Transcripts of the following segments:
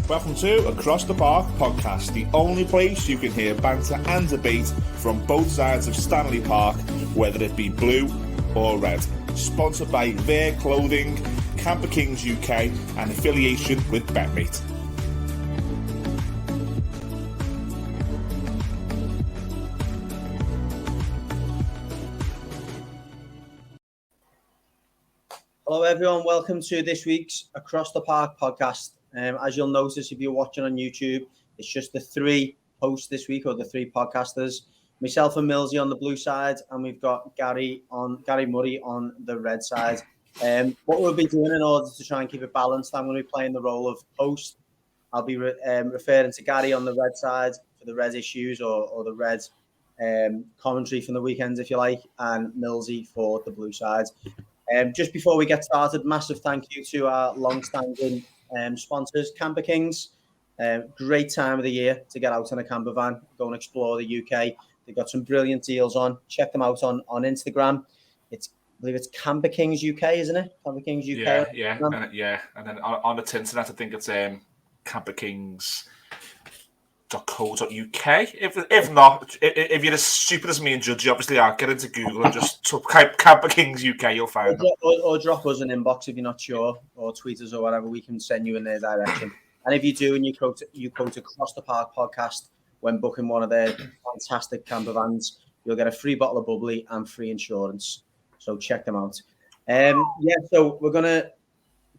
Welcome to Across the Park podcast, the only place you can hear banter and debate from both sides of Stanley Park, whether it be blue or red. Sponsored by Their Clothing, Camper Kings UK, and affiliation with BetMate. Hello everyone, welcome to this week's Across the Park podcast. As you'll notice if you're watching on YouTube, it's just the three hosts this week, or the three podcasters. Myself and Millsy on the blue side, and we've got Gary Murray on the red side. What we'll be doing in order to try and keep it balanced, I'm going to be playing the role of host. I'll be referring to Gary on the red side for the red issues or the red commentary from the weekends, if you like, and Millsy for the blue side. Just before we get started, massive thank you to our long-standing sponsors, Camper Kings. Great time of the year to get out in a camper van, go and explore the UK. They've got some brilliant deals on. Check them out on Instagram. I believe it's Camper Kings UK, isn't it? Camper Kings UK. Yeah. And then on the internet, I think it's camperkings.co.uk. If not, if you're as stupid as me and Judge, you obviously are. Get into Google and just Camper Kings UK. You'll find them. Or drop us an inbox if you're not sure, or tweet us or whatever. We can send you in their direction. And if you do, and you quote Across the Park podcast when booking one of their fantastic camper vans, you'll get a free bottle of bubbly and free insurance. So check them out. So we're gonna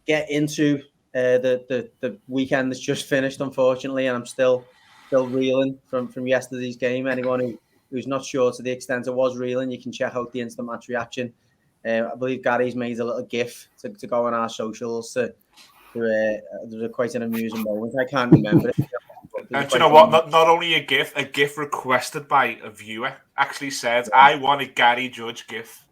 get into the weekend that's just finished, unfortunately, and I'm still reeling from yesterday's game. Anyone who's not sure to the extent it was reeling, you can check out the instant match reaction. I believe Gary's made a little GIF to go on our socials. There was quite an amusing moment. I can't remember it. And do you know what? Not only a GIF requested by a viewer actually said, "I want a Gary Judge GIF."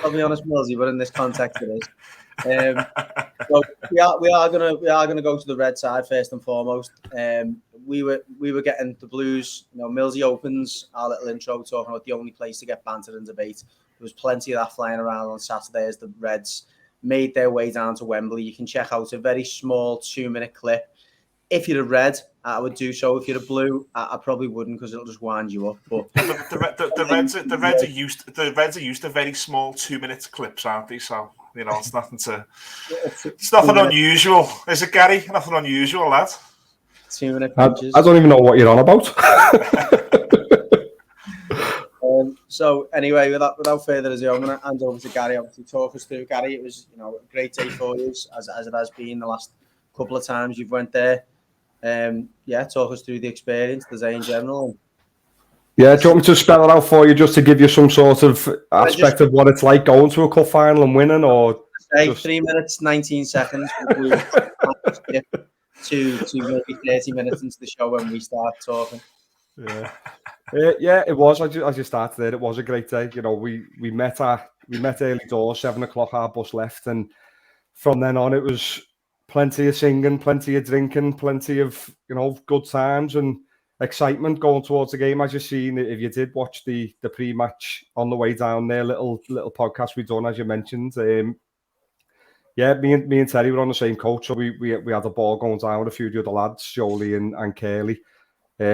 I'll be honest, Millsy, but in this context, it is. So we are gonna go to the red side first and foremost. We were getting the Blues. Millsy opens our little intro talking about the only place to get banter and debate. There was plenty of that flying around on Saturday as the Reds made their way down to Wembley. You can check out a very small 2-minute clip. If you're a red, I would do so. If you're a blue, I probably wouldn't, because it'll just wind you up. But the Reds are used to very small 2-minute clips, aren't they? So it's nothing unusual, is it, Gary? Nothing unusual, lad. 2-minute punches. I don't even know what you're on about. So anyway, without further ado, I'm going to hand over to Gary. Obviously, talk us through. Gary, it was a great day for you, as it has been the last couple of times you've went there. Talk us through the experience, the day in general. Yeah, do you want me to spell it out for you, just to give you some sort of aspect of what it's like going to a cup final and winning, or 3 minutes 19 seconds to maybe 30 minutes into the show when we start talking. Yeah, it was. As you started there, it was a great day. We met early doors, 7:00. Our bus left, and from then on, it was plenty of singing, plenty of drinking, plenty of good times and excitement going towards the game. As you've seen, if you did watch the pre-match on the way down there, little podcast we done, as you mentioned. Me and Terry were on the same coach, so we had a ball going down with a few of the other lads, Jolie and Curly.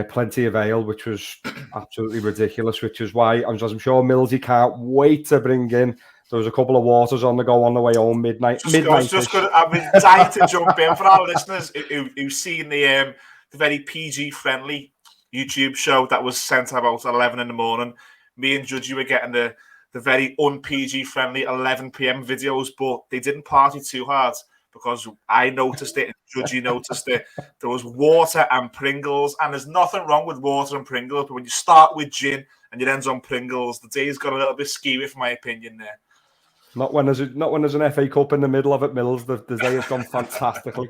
Plenty of ale, which was absolutely ridiculous, which is why I'm sure Millsy can't wait to bring in. There was a couple of waters on the go on the way home, midnight. I've been dying to jump in for our listeners who've seen the very PG-friendly YouTube show that was sent about 11 in the morning. Me and Judgy were getting the very un-PG-friendly 11 p.m. videos, but they didn't party too hard, because I noticed it and Judgy noticed it. There was water and Pringles, and there's nothing wrong with water and Pringles, but when you start with gin and you end on Pringles, the day's got a little bit skewy, for my opinion there. Not when there's an FA Cup in the middle of it, Mills. The day has gone fantastically.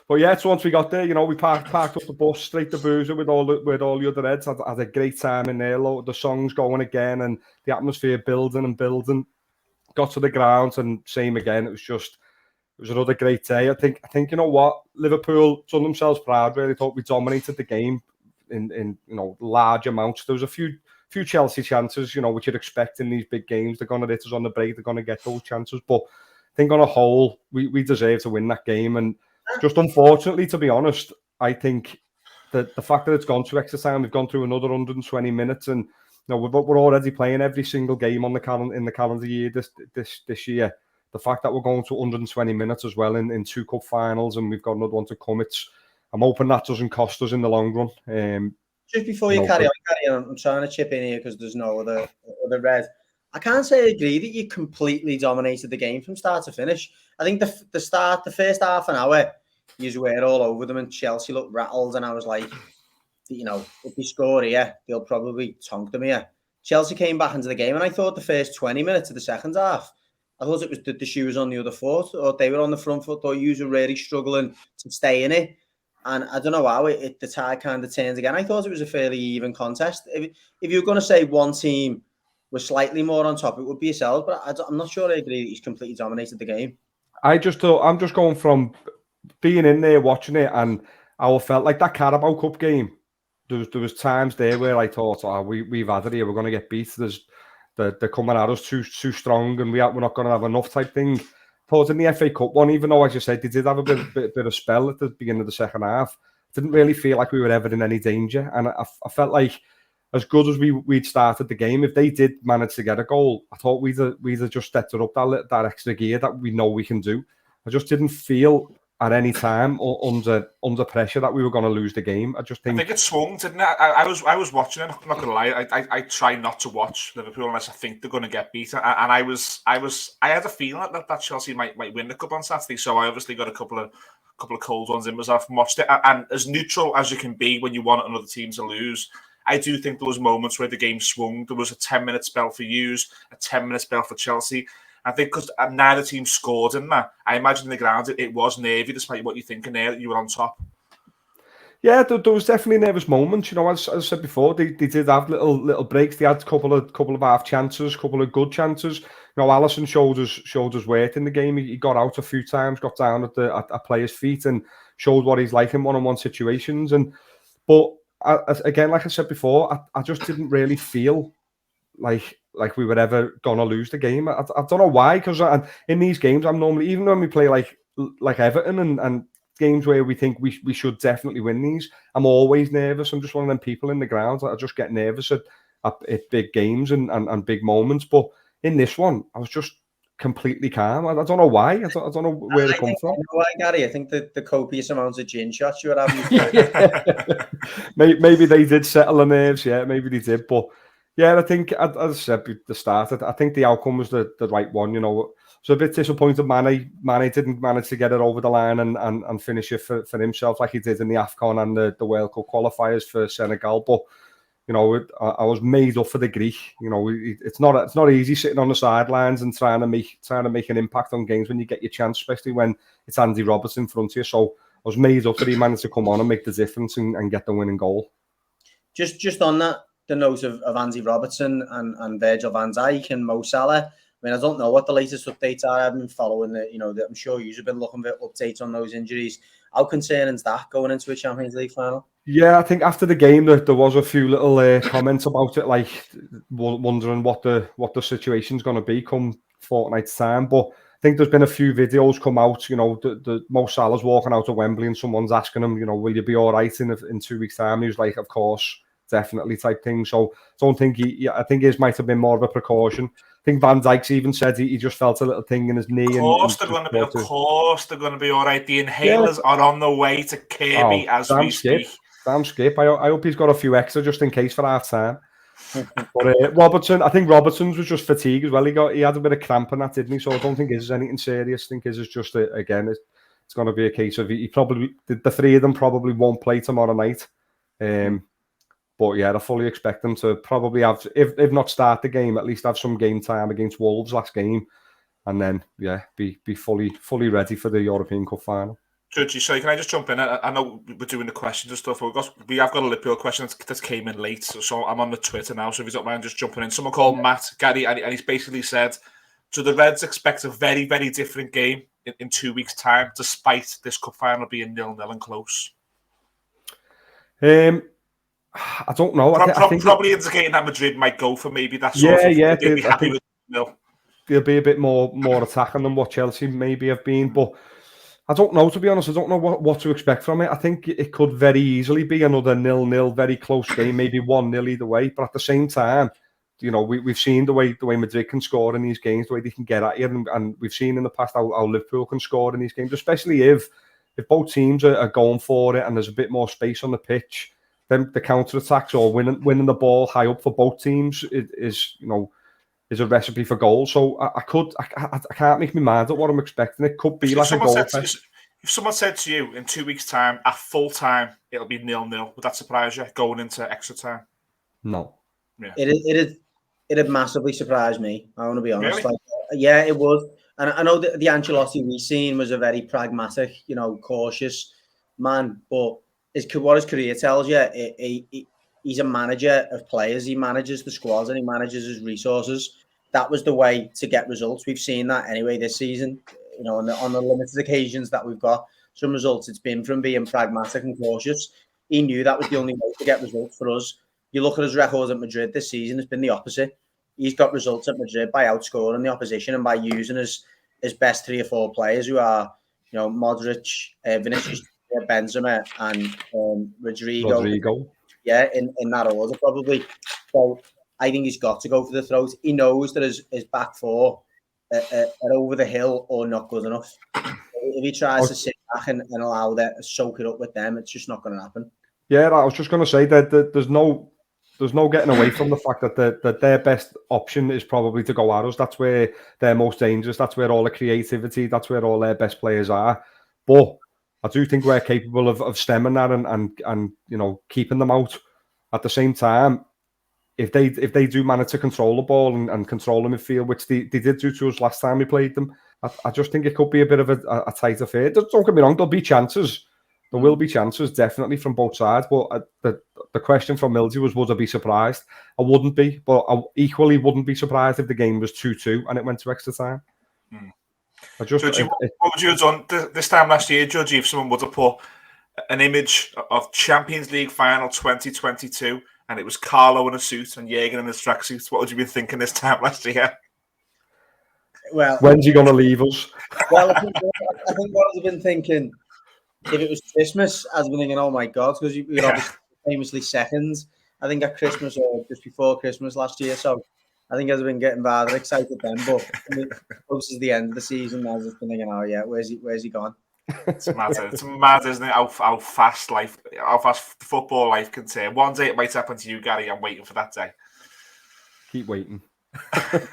But yeah, so once we got there, we parked up the bus straight to Boozer with all the other Reds. Had a great time in there. The songs going again, and the atmosphere building and building. Got to the ground, and same again. It was another great day. I think you know what, Liverpool done themselves proud. Really thought we dominated the game in large amounts. There was a few Chelsea chances, which you'd expect in these big games. They're going to hit us on the break. They're going to get those chances, but think on a whole, we deserve to win that game. And just unfortunately, to be honest, I think that the fact that it's gone to extra time, we've gone through another 120 minutes, and we're already playing every single game on in the calendar year this year. The fact that we're going to 120 minutes as well in 2 cup finals, and we've got another one to come. I'm hoping that doesn't cost us in the long run. Just before you carry on, I'm trying to chip in here because there's no other red. I can't say I agree that you completely dominated the game from start to finish. I think the first half an hour, you were all over them, and Chelsea looked rattled, and I was like, if they score here, they'll probably tonk them here. Chelsea came back into the game, and I thought the first 20 minutes of the second half, I thought it was the shoe was on the other foot, or they were on the front foot, or you were really struggling to stay in it. And I don't know how the tide kind of turns again. I thought it was a fairly even contest. If you were going to say one team was slightly more on top, it would be yourselves. But I'm not sure I agree that he's completely dominated the game. I'm just going from being in there watching it, and I felt like that Carabao Cup game. There was times there where I thought, we've had it here. We're going to get beat. They're coming at us too strong, and we're not going to have enough type thing. Thought in the FA Cup one, even though, as you said, they did have a bit of spell at the beginning of the second half, didn't really feel like we were ever in any danger. And I felt like, as good as we'd started the game, if they did manage to get a goal, I thought we'd have just stepped it up that extra gear that we know we can do. I just didn't feel at any time under pressure that we were going to lose the game. I think it swung, didn't it? I was watching it. I'm not going to lie. I try not to watch Liverpool unless I think they're going to get beat. And I had a feeling that Chelsea might win the cup on Saturday. So I obviously got a couple of cold ones in myself and watched it. And as neutral as you can be when you want another team to lose, I do think there was moments where the game swung. There was a 10-minute spell for Hughes, a 10-minute spell for Chelsea. I think because neither team scored in that, I imagine the ground, it was nervy, despite what you're thinking there, that you were on top. Yeah, there was definitely nervous moments. As I said before, they did have little breaks. They had a couple of half chances, a couple of good chances. Alisson showed us worth in the game. He got out a few times, got down at players' feet, and showed what he's like in one-on-one situations. But again, like I said before, I just didn't really feel like we were ever gonna lose the game. I don't know why, because in these games, I'm normally, even when we play like Everton and games where we think we should definitely win these, I'm always nervous. I'm just one of them people in the ground. I just get nervous at big games and big moments. But in this one, I was just completely calm. I don't know why. I don't know where it comes from. I know why, Gary. I think the copious amounts of gin shots you were having. Maybe they did settle the nerves. Yeah, maybe they did. But yeah, I think, as I said at the start, I think the outcome was the right one. So a bit disappointed Mane didn't manage to get it over the line and finish it for himself like he did in the AFCON and the World Cup qualifiers for Senegal. But I was made up for the Greek. It's not easy sitting on the sidelines and trying to make an impact on games when you get your chance, especially when it's Andy Robertson in front of you. So I was made up that he managed to come on and make the difference and get the winning goal. Just on that, the note of Andy Robertson and Virgil van Dijk and Mo Salah. I mean, I don't know what the latest updates are. I've been following I'm sure you've been looking for updates on those injuries. How concerning is that going into a Champions League final? Yeah, I think after the game there was a few little comments about it, like wondering what the situation's going to be come fortnight's time. But I think there's been a few videos come out. The Mo Salah's walking out of Wembley and someone's asking him, will you be all right in 2 weeks' time? And he was like, of course, definitely type thing. So I don't think I think his might have been more of a precaution. I think Van Dijk's even said he just felt a little thing in his knee. Of course they're going to be all right. The inhalers are on the way to Kirby as we speak. Damn skip. I hope he's got a few extra just in case for half time. But Robertson, I think Robertson's was just fatigue as well. He had a bit of cramp and that, didn't he? So I don't think his is anything serious. I think his is just again, it's going to be a case of he probably, the three of them probably won't play tomorrow night. But yeah, I fully expect them to probably have, if not start the game, at least have some game time against Wolves last game, and then be fully ready for the European Cup final. Judgy, sorry, can I just jump in? I know we're doing the questions and stuff, but we have got a Liverpool question that came in late, so I'm on the Twitter now, so if you don't mind just jumping in. Someone called Matt Gary, and he's basically said, do the Reds expect a very, very different game in 2 weeks' time, despite this cup final being 0-0 and close? I don't know. I think probably indicating that Madrid might go for maybe that sort of. They'd be happy with 0. they'll be a bit more attacking than what Chelsea maybe have been. But I don't know, to be honest. I don't know what to expect from it. I think it could very easily be another 0-0, very close game, maybe 1-0 either way. But at the same time, we've seen the way Madrid can score in these games, the way they can get at you, and we've seen in the past how Liverpool can score in these games, especially if both teams are going for it and there's a bit more space on the pitch. Then the counter attacks or winning the ball high up for both teams is a recipe for goals. So I can't make my mind at what I'm expecting. It could be like a goal fest. If someone said to you in 2 weeks' time, at full time, it'll be 0-0, would that surprise you going into extra time? No. Yeah. It'd massively surprise me. I want to be honest. Really? Yeah, it would. And I know that the Ancelotti we've seen was a very pragmatic, cautious man. But what his career tells you, he's a manager of players. He manages the squads and he manages his resources. That was the way to get results. We've seen that anyway this season. On the limited occasions that we've got some results, it's been from being pragmatic and cautious. He knew that was the only way to get results for us. You look at his records at Madrid this season, it's been the opposite. He's got results at Madrid by outscoring the opposition and by using his best 3 or 4 players who are, Modric, Vinicius, Benzema, and Rodrigo. Yeah, in that order probably. So I think he's got to go for the throat. He knows that his back 4 are over the hill or not good enough. If he tries to sit back and allow that, soak it up with them, it's just not going to happen. Yeah, I was just going to say that there's no getting away from the fact that their best option is probably to go at us. That's where they're most dangerous. That's where all the creativity, that's where all their best players are. But I do think we're capable of stemming that and keeping them out. At the same time, if they do manage to control the ball and control the midfield, which they did do to us last time we played them, I just think it could be a bit of a tight affair. Don't get me wrong, there'll be chances. There will be chances, definitely, from both sides. But the question from Millsy was, would I be surprised? I wouldn't be, but I equally wouldn't be surprised if the game was 2-2 and it went to extra time. Judgy, what would you have done this time last year, Judgy, if someone would have put an image of Champions League final 2022 and it was Carlo in a suit and Jürgen in his tracksuit? What would you be thinking this time last year? Well, when's he going to leave us? Well, I think what I've been thinking, if it was Christmas, I've been thinking, oh my God, because we were obviously famously seconds, I think at Christmas or just before Christmas last year. So I think I've been getting rather excited then. But close to the end of the season, I was just thinking, oh yeah, where's he gone? It's mad, isn't it? How fast football life can turn. One day it might happen to you, Gary. I'm waiting for that day. Keep waiting. I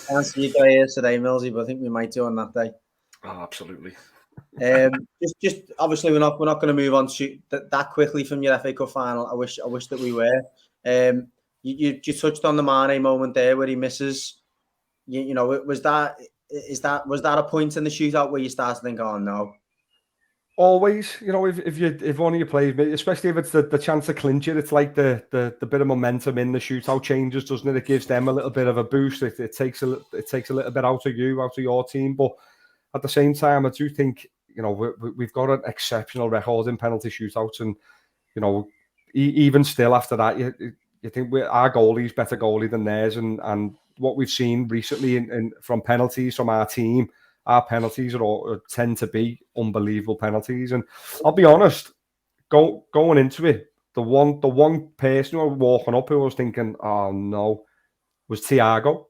can't see you guys today, Millsy, but I think we might do on that day. Oh, absolutely. Just obviously we're not going to move on to that quickly from your FA Cup final. I wish that we were. You touched on the Mane moment there where he misses. Was that a point in the shootout where you start to think, oh no? Always, if one of you plays, especially if it's the chance to clinch it, it's like the bit of momentum in the shootout changes, doesn't it? It gives them a little bit of a boost. It takes a little bit out of your team. But at the same time, I do think we've got an exceptional record in penalty shootouts, and even still after that, you think our goalie's better goalie than theirs, and what we've seen recently from penalties from our team. Our penalties tend to be unbelievable penalties, and I'll be honest, going into it, the one person who was walking up who I was thinking, oh no, was Thiago,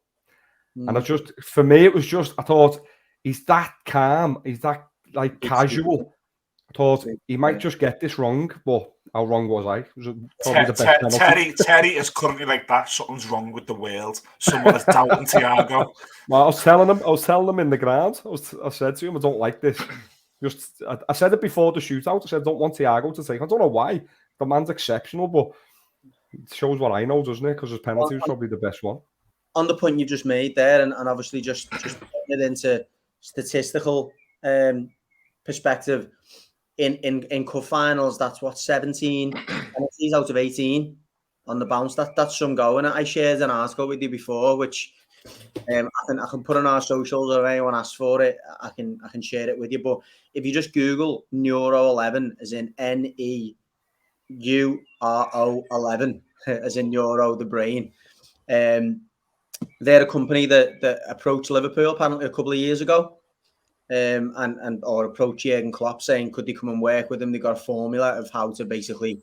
and for me it was just, I thought he's that calm, he's that like casual. I thought he might just get this wrong, but how wrong was I? It was probably the best penalty. Terry is currently like that. Something's wrong with the world. Someone is doubting Thiago. Well, I was telling him in the ground. I said to him, I don't like this. I said it before the shootout. I said I don't want Thiago to take. I don't know why. The man's exceptional, but it shows what I know, doesn't it? Because his penalty was probably the best one. On the point you just made there, and obviously just putting it into statistical perspective. In cup finals, that's what 17 penalties out of 18 on the bounce. That's some go. And I shared an article with you before, which I can put on our socials, or if anyone asks for it, I can share it with you. But if you just Google Neuro 11, as in NEURO 11, as in neuro, the brain, they're a company that approached Liverpool apparently a couple of years ago, or approached Jurgen Klopp saying could they come and work with them. They got a formula of how to basically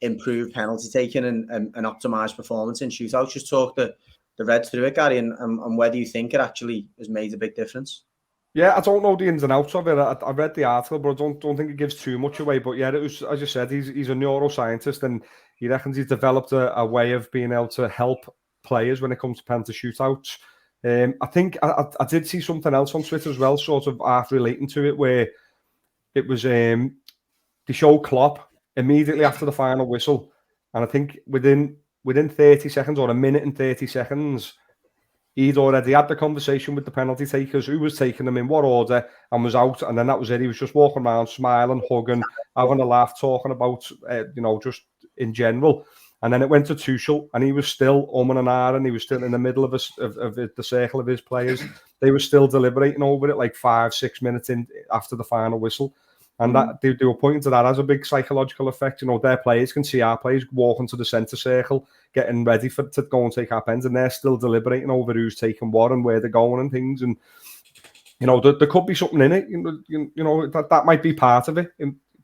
improve penalty taking and optimize performance in shootouts. Just talk the Reds through it, Gary, and whether you think it actually has made a big difference. Yeah, I don't know the ins and outs of it. I read the article, but I don't think it gives too much away. But yeah, it was, as you said, he's a neuroscientist, and he reckons he's developed a way of being able to help players when it comes to penalty shootouts. I think I did see something else on Twitter as well, sort of half relating to it, where it was they showed Klopp immediately after the final whistle, and I think within 30 seconds or a minute and 30 seconds, he'd already had the conversation with the penalty takers, who was taking them in what order, and was out, and then that was it. He was just walking around, smiling, hugging, having a laugh, talking about, just in general. And then it went to Tuchel, and he was still umming and ahhing. He was still in the middle of the circle of his players. They were still deliberating over it, like 5-6 minutes in after the final whistle. And that they were pointing to that as a big psychological effect. Their players can see our players walking to the centre circle, getting ready to go and take our pens, and they're still deliberating over who's taking what and where they're going and things. And there could be something in it. That might be part of it.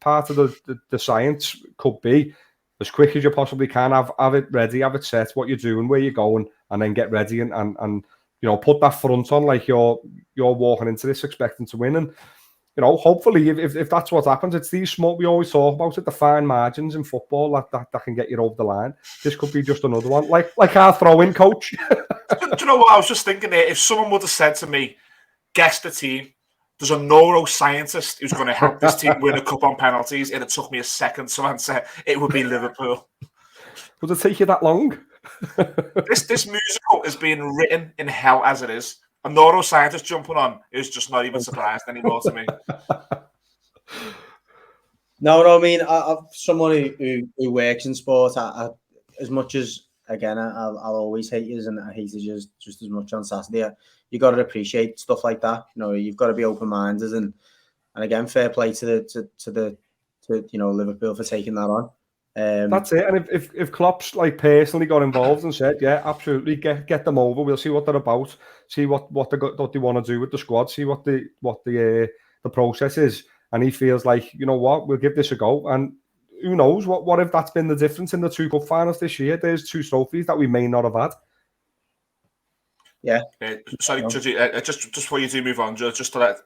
Part of the science could be as quick as you possibly can, have it ready, have it set, what you're doing, where you're going, and then get ready and put that front on like you're walking into this expecting to win. And hopefully, if that's what happens, it's these small. We always talk about it, the fine margins in football that can get you over the line. This could be just another one, like our throw-in coach. Do you know what I was just thinking there? If someone would have said to me, "Guess the team," there's a neuroscientist who's going to help this team win a cup on penalties, and it took me a second to answer. It would be Liverpool. Would it take you that long? This musical is being written in hell as it is. A neuroscientist jumping on is just not even surprised anymore to me. No, I mean, someone who works in sport, as much as, again, I'll always hate you, and I hated you just as much on Saturday. You got to appreciate stuff like that. You've got to be open-minded, and again, fair play to Liverpool for taking that on. That's it. And if Klopp's personally got involved and said, yeah, absolutely, get them over. We'll see what they're about. See what they want to do with the squad. See what the process is. And he feels like, you know what, we'll give this a go. And who knows what if that's been the difference in the 2 cup finals this year? There's 2 trophies that we may not have had. Yeah. Sorry, just before you do move on, just to let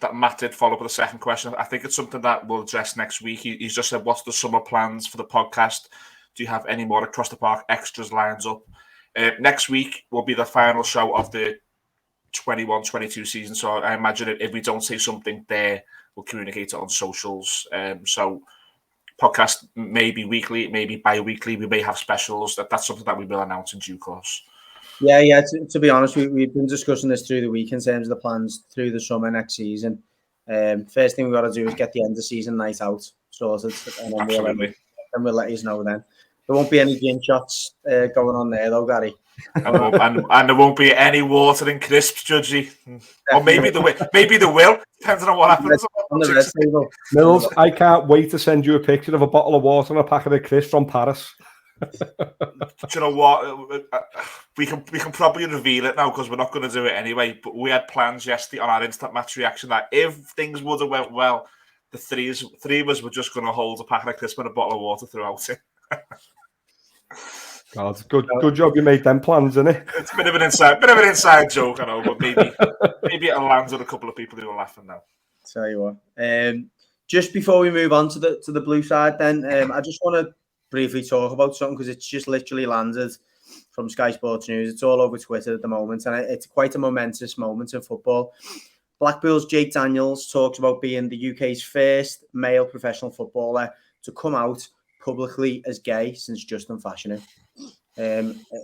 that Matt did follow up with a second question. I think it's something that we'll address next week. He's just said, what's the summer plans for the podcast? Do you have any more Across the Park extras lines up? Next week will be the final show of the 21-22 season. So I imagine if we don't say something there, we'll communicate it on socials. So podcast maybe weekly, maybe bi-weekly. We may have specials. That's something that we will announce in due course. Yeah. To be honest, we've been discussing this through the week in terms of the plans through the summer next season. First thing we've got to do is get the end of season night out sorted, and then we'll let you know then. There won't be any gin shots going on there, though, Gary. and there won't be any water and crisps, Judgy. Or maybe there will, depending on what happens. On the red table. Mills, I can't wait to send you a picture of a bottle of water and a packet of crisps from Paris. Do you know what? We can probably reveal it now because we're not going to do it anyway. But we had plans yesterday on our instant match reaction that if things would have went well, the three of us were just going to hold a packet of crisps and a bottle of water throughout it. God, good job you made them plans, isn't it? It's a bit of an inside joke, I know, but maybe it'll land with a couple of people who are laughing now. Tell you what. Just before we move on to the blue side, then I just want to briefly talk about something because it's just literally landed from Sky Sports News. It's all over Twitter at the moment, and it's quite a momentous moment in football. Blackpool's Jake Daniels talks about being the UK's first male professional footballer to come out publicly as gay since Justin Fashanu.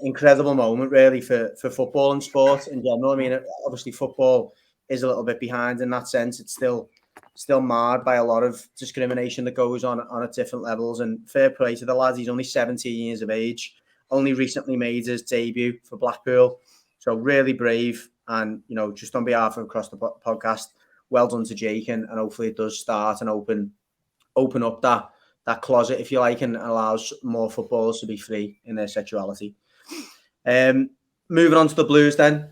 Incredible moment, really, for football and sport in general. I mean, obviously, football is a little bit behind in that sense. It's still marred by a lot of discrimination that goes on at different levels. And fair play to the lad. He's only 17 years of age, only recently made his debut for Blackpool. So really brave. And, just on behalf of Across the Podcast, well done to Jake. And hopefully it does start and open up that closet, if you like, and allows more footballers to be free in their sexuality. moving on to the Blues then,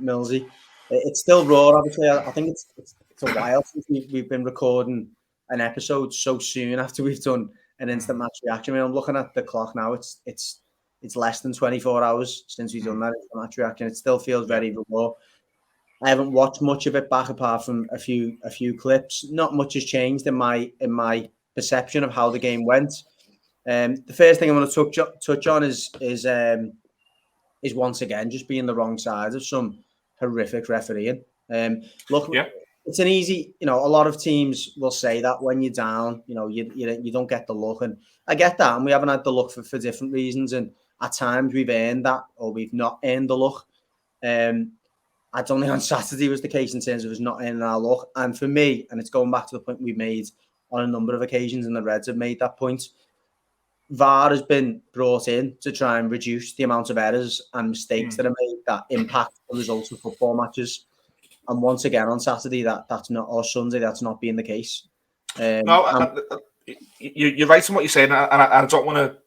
Millsy. It's still raw, obviously. I think it's a while since we've been recording an episode so soon after we've done an instant match reaction. I mean, I'm looking at the clock now. It's less than 24 hours since we've done that instant match reaction. It still feels very raw. I haven't watched much of it back apart from a few clips. Not much has changed in my perception of how the game went. The first thing I want to touch on is once again just being the wrong side of some horrific refereeing. It's an easy, a lot of teams will say that when you're down, you don't get the look, and I get that, and we haven't had the look for different reasons, and at times we've earned that or we've not earned the look. I don't think on Saturday was the case in terms of us not earning our look, and for me, and it's going back to the point we made on a number of occasions, and the Reds have made that point. VAR has been brought in to try and reduce the amount of errors and mistakes that are made that impact the results of football matches. And once again on Saturday, that's not, or Sunday, that's not being the case. You're right in what you're saying, and I don't want to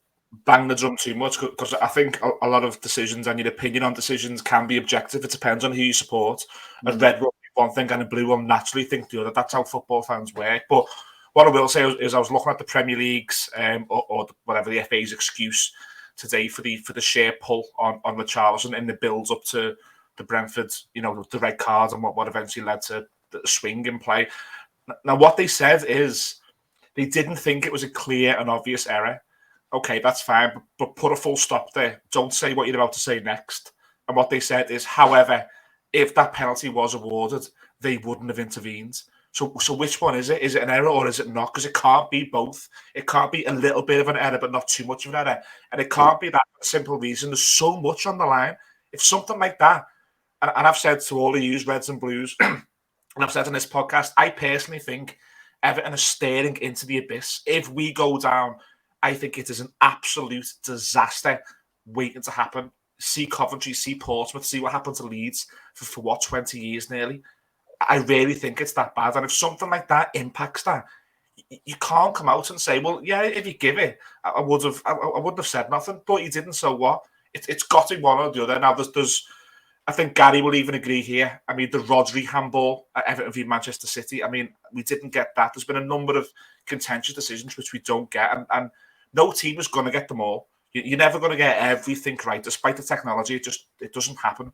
bang the drum too much because I think a lot of decisions and your opinion on decisions can be objective. It depends on who you support. A red will be one thing and a blue will naturally think the other. That's how football fans work. But what I will say is I was looking at the Premier League's or whatever the FA's excuse today for the sheer pull on Richarlison in the build up to the Brentford, the red card and what eventually led to the swing in play. Now, what they said is they didn't think it was a clear and obvious error. Okay, that's fine, but put a full stop there. Don't say what you're about to say next. And what they said is, however, if that penalty was awarded, they wouldn't have intervened. So which one is it? Is it an error or is it not? Because it can't be both. It can't be a little bit of an error, but not too much of an error. And it can't be that simple reason. There's so much on the line. If something like that, and I've said to all of you, Reds and Blues, and I've said in this podcast, I personally think Everton is staring into the abyss. If we go down, I think it is an absolute disaster waiting to happen. See Coventry, see Portsmouth, see what happened to Leeds for 20 years nearly. I really think it's that bad. And if something like that impacts that, you can't come out and say, well, yeah, if you give it, I wouldn't have said nothing, but you didn't, so what? It's got to be one or the other. Now, there's I think Gary will even agree here. I mean, the Rodri handball at Everton v Manchester City, I mean, we didn't get that. There's been a number of contentious decisions which we don't get, and no team is going to get them all. You're never going to get everything right, despite the technology. It doesn't happen.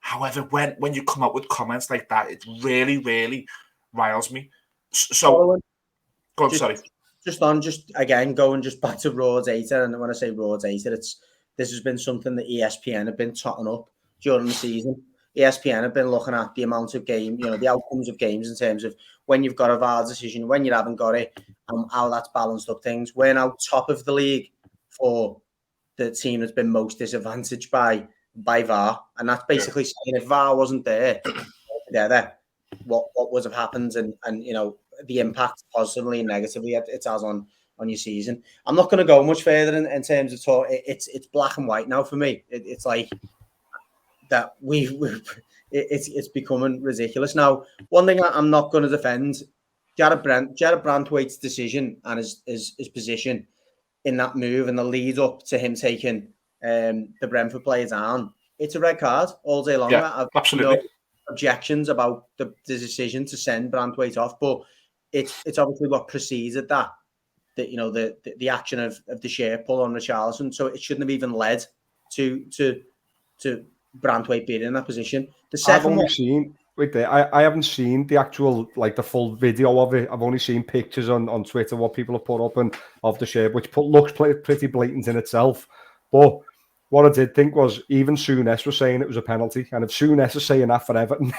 However, when you come up with comments like that, it really, really riles me. So, go on, sorry. Just again, going just back to raw data, and when I say raw data, this has been something that ESPN have been totting up during the season. ESPN have been looking at the amount of game, the outcomes of games in terms of when you've got a VAR decision, when you haven't got it, and how that's balanced up things. We're now top of the league for the team that's been most disadvantaged by VAR, and that's basically saying if VAR wasn't there, what would have happened, and the impact positively and negatively it has on your season. I'm not going to go much further in terms of talk. It's black and white now for me. It's like that it's becoming ridiculous now. One thing I'm not going to defend, Jared Brantwaite's decision and his position in that move and the lead up to him taking the Brentford player down. It's a red card all day long. Yeah, I've absolutely. no objections about the decision to send Brantwaite off, but it's obviously what preceded that the action of the sheer pull on Richarlison. So it shouldn't have even led to Brantwaite being in that position. The second I haven't seen the actual, the full video of it. I've only seen pictures on Twitter, what people have put up and of the share, which looks pretty blatant in itself. But what I did think was, even Souness was saying it was a penalty, and if Souness is saying that for Everton,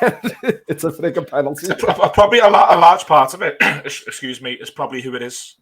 it's a freaking penalty. Probably a large part of it, excuse me, is probably who it is.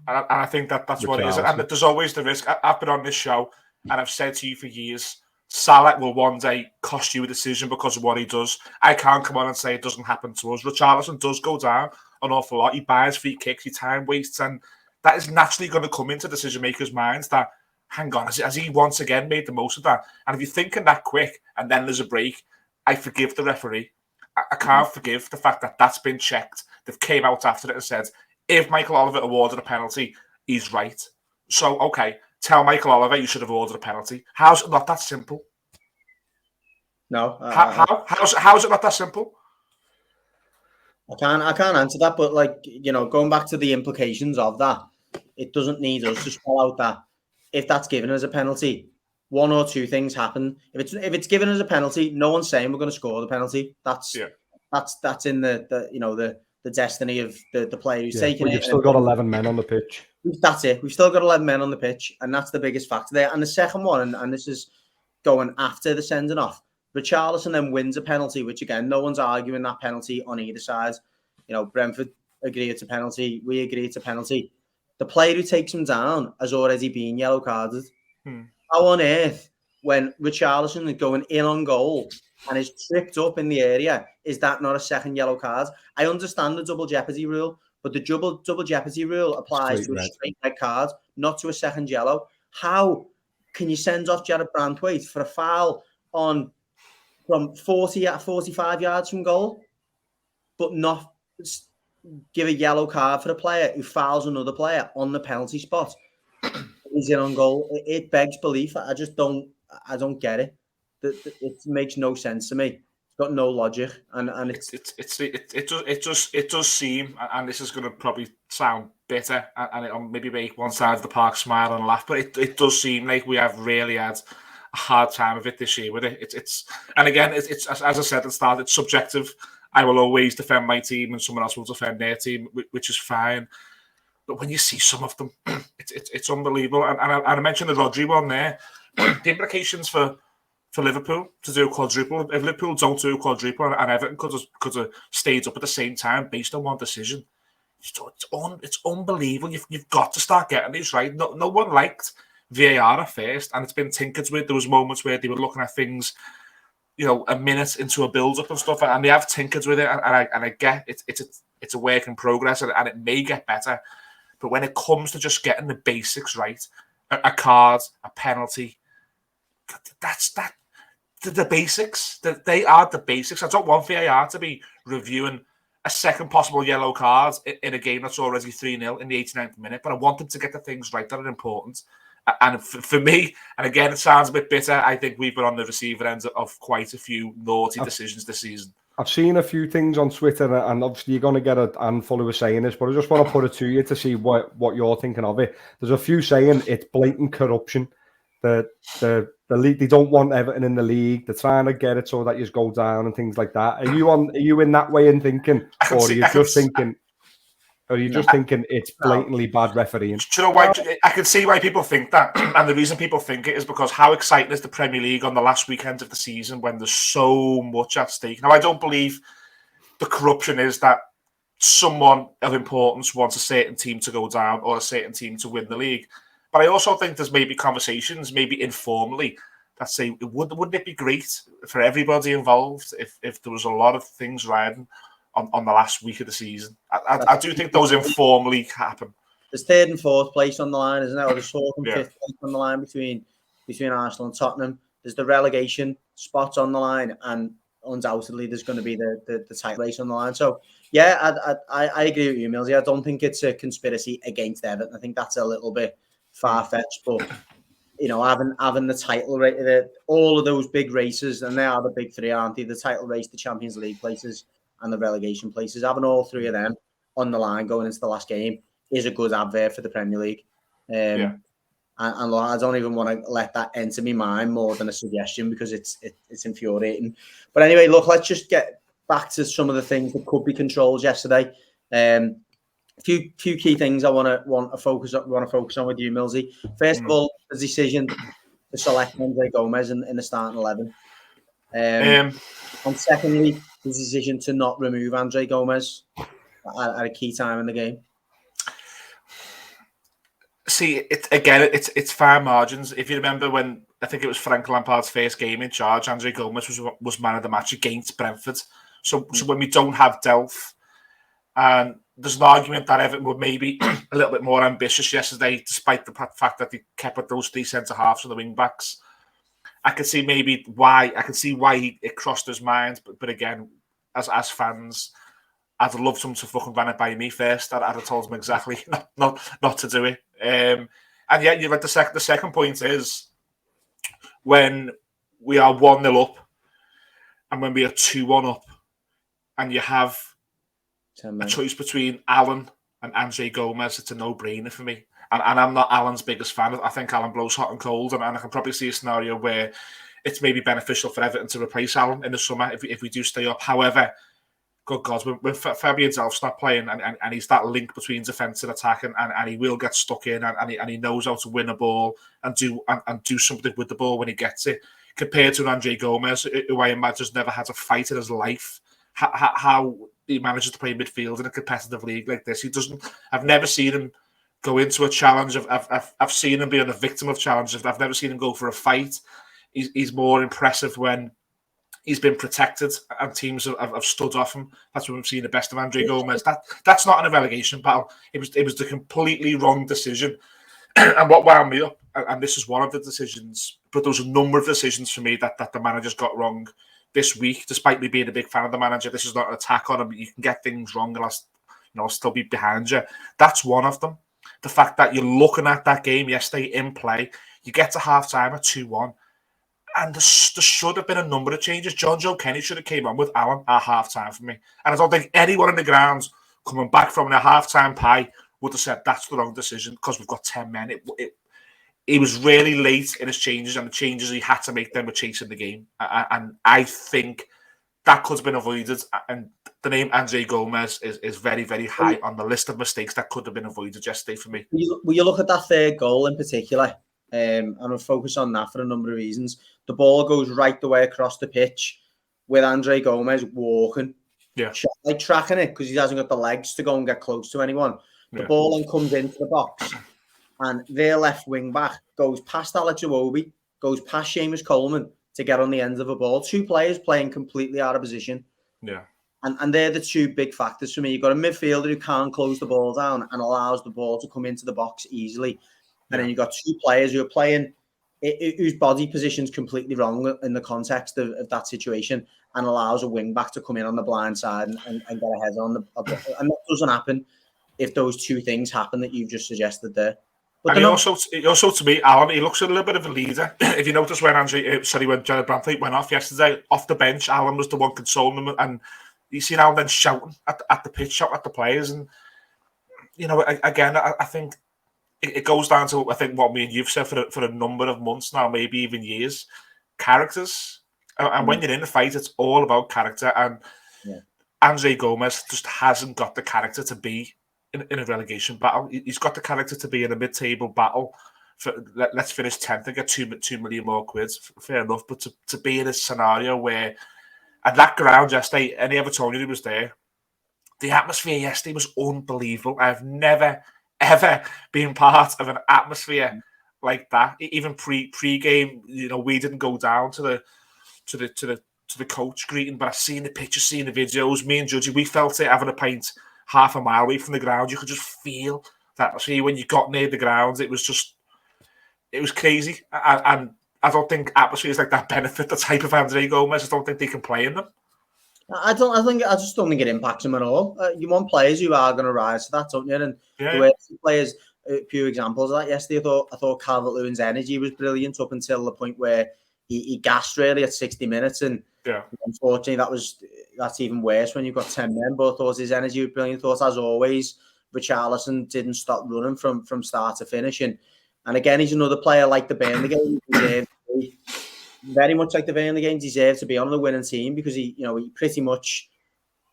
And I think that's what it is. And there's always the risk. I've been on this show, and I've said to you for years, Salah will one day cost you a decision because of what he does. I can't come on and say it doesn't happen to us. Richarlison does go down an awful lot. He buys free kicks, he time wastes, and that is naturally going to come into decision makers' minds that, hang on, has he once again made the most of that? And if you're thinking that quick and then there's a break, I forgive the referee. I can't forgive the fact that that's been checked. They've came out after it and said, if Michael Oliver awarded a penalty, he's right. So, okay, tell Michael Oliver you should have ordered a penalty. How's it not that simple? No. How's it not that simple? I can't answer that, but like, going back to the implications of that, it doesn't need us to spell out that if that's given as a penalty, one or two things happen. If it's given as a penalty, no one's saying we're going to score the penalty. That's in the destiny of the player who's taking it. You've still got 11 men on the pitch. That's it. We've still got 11 men on the pitch, and that's the biggest factor there. And the second one, and this is going after the sending off, Richarlison then wins a penalty, which again, no one's arguing that penalty on either side. Brentford agree it's a penalty. We agree it's a penalty. The player who takes him down has already been yellow carded. How on earth, when Richarlison is going in on goal and is tripped up in the area, is that not a second yellow card? I understand the double jeopardy rule, but the double jeopardy rule applies to a straight red card, not to a second yellow. How can you send off Jared Brantwaite for a foul from 45 yards from goal, but not give a yellow card for a player who fouls another player on the penalty spot? He's in on goal. It begs belief. I don't get it. It makes no sense to me. It's got no logic, and it does seem, and this is going to probably sound bitter, and it'll maybe make one side of the park smile and laugh, but it does seem like we have really had a hard time of it this year with it. And again, it's as I said at the start, it's subjective. I will always defend my team, and someone else will defend their team, which is fine. But when you see some of them, it's unbelievable. And I mentioned the Rodri one there. The implications for Liverpool to do a quadruple. If Liverpool don't do a quadruple and Everton could have stayed up at the same time based on one decision, it's unbelievable. You've got to start getting these right. No one liked VAR at first, and it's been tinkered with. There was moments where they were looking at things, a minute into a build-up and stuff, and they have tinkered with it. And I get it's a work in progress, and it may get better. But when it comes to just getting the basics right, a card, a penalty, that's the basics. They are the basics. I don't want VAR to be reviewing a second possible yellow card in a game that's already 3-0 in the 89th minute, but I want them to get the things right that are important. And for me, and again, it sounds a bit bitter, I think we've been on the receiver end of quite a few naughty decisions this season. I've seen a few things on Twitter, and obviously you're going to get a handful who are saying this, but I just want to put it to you to see what you're thinking of it. There's a few saying it's blatant corruption. The league, they don't want Everton in the league. They're trying to get it so that you go down and things like that. Are you in that way in thinking, or are you just thinking? Or are you just thinking it's blatantly bad refereeing? Do you know why? I can see why people think that. And the reason people think it is because how exciting is the Premier League on the last weekend of the season when there's so much at stake? Now, I don't believe the corruption is that someone of importance wants a certain team to go down or a certain team to win the league. But I also think there's maybe conversations, maybe informally, that say, wouldn't it be great for everybody involved if there was a lot of things riding on the last week of the season? I do think those informally happen. There's third and fourth place on the line, isn't there? Or there's fourth and fifth place on the line between Arsenal and Tottenham. There's the relegation spots on the line, and undoubtedly there's going to be the title race on the line. So yeah, I agree with you, Millsy. I don't think it's a conspiracy against Everton. I think that's a little bit far-fetched, but having the title race, all of those big races, and they are the big three, aren't they? The title race, the Champions League places, and the relegation places. Having all three of them on the line going into the last game is a good advert for the Premier League. And look, I don't even want to let that enter my mind more than a suggestion because it's infuriating. But anyway, look, let's just get back to some of the things that could be controls yesterday. A few key things I want to focus on with you, Millsy. First of all, the decision to select Andre Gomez in the starting 11. And secondly, the decision to not remove Andre Gomez at a key time in the game. See, it's fine margins. If you remember when I think it was Frank Lampard's first game in charge, Andre Gomez was man of the match against Brentford. So when we don't have Delph, and there's an argument that Everton were maybe a little bit more ambitious yesterday, despite the fact that they kept with those three centre halves and the wing backs. I can see why it crossed his mind, but again, as fans, I'd love someone to fucking run it by me first. I'd have told him exactly not to do it. And yet, you've had the second point is when we are 1-0 up and when we are 2-1 up, and you have a choice between Alan and Andre Gomez, it's a no-brainer for me. And I'm not Alan's biggest fan. I think Alan blows hot and cold, and I can probably see a scenario where it's maybe beneficial for Everton to replace Alan in the summer if we do stay up. However, good God, when Fabian Delph's not playing and he's that link between defence and attack, and he will get stuck in, and he knows how to win a ball and do something with the ball when he gets it, compared to an Andre Gomez, who I imagine has never had a fight in his life. How he manages to play midfield in a competitive league like this. I've never seen him go into a challenge. I've seen him be a victim of challenges. I've never seen him go for a fight. He's more impressive when he's been protected and teams have stood off him. That's when we've seen the best of Andre Gomez. That's not in a relegation battle. It was the completely wrong decision. And what wound me up, and this is one of the decisions, but there was a number of decisions for me that the managers got wrong this week. Despite me being a big fan of the manager, this is not an attack on him. You can get things wrong and I'll still be behind you. That's one of them. The fact that you're looking at that game yesterday in play, you get to half-time at 2-1, and there should have been a number of changes. John Joe Kenny should have came on with Alan at half-time for me. And I don't think anyone in the grounds coming back from a half-time pie would have said that's the wrong decision because we've got 10 men. He was really late in his changes, and the changes he had to make then were chasing the game. And I think that could have been avoided. And the name Andre Gomez is very, very high on the list of mistakes that could have been avoided yesterday for me. Will you look at that third goal in particular? And I'll focus on that for a number of reasons. The ball goes right the way across the pitch with Andre Gomez walking. Yeah. Like tracking it because he hasn't got the legs to go and get close to anyone. The ball then comes into the box, and their left wing back goes past Alex Iwobi, goes past Seamus Coleman to get on the end of a ball. Two players playing completely out of position. Yeah. And they're the two big factors for me. You've got a midfielder who can't close the ball down and allows the ball to come into the box easily. And then you've got two players who are playing whose body position's completely wrong in the context of that situation, and allows a wing back to come in on the blind side and get a header on the. And that doesn't happen if those two things happen that you've just suggested there. But and also to me, Alan, he looks a little bit of a leader. If you notice when when Jared Brentford went off yesterday, off the bench, Alan was the one consoling them, and you see Alan then shouting at the pitch, shouting at the players, and again, I think it goes down to what me and you've said for a number of months now, maybe even years. Characters, and when you're in a fight, it's all about character. And Andre Gomez just hasn't got the character to be in a relegation battle. He's got the character to be in a mid-table battle. Let's finish 10th and get 2 million more quid. Fair enough, but to be in a scenario where at that ground yesterday, any Evertonian who was there, the atmosphere yesterday was unbelievable. I've never ever been part of an atmosphere like that. Even pre-game, we didn't go down to the coach greeting, but I've seen the pictures, seen the videos. Me and Judgy, we felt it having a pint half a mile away from the ground. You could just feel that. See, when you got near the ground, it was crazy. And I don't think atmospheres like that benefit the type of Andre Gomez. I don't think they can play in them. I just don't think it impacts him at all. You want players who are going to rise to that, don't you? And the way players, a few examples of that yesterday. I thought Calvert-Lewin's energy was brilliant up until the point where he gassed really at 60 minutes, and unfortunately that's even worse when you've got 10 men. But I thought his energy was brilliant. I thought, as always, Richarlison didn't stop running from start to finish, and again, he's another player like the Burnley game. Very much like the Burnley game, deserved to be on the winning team because he pretty much,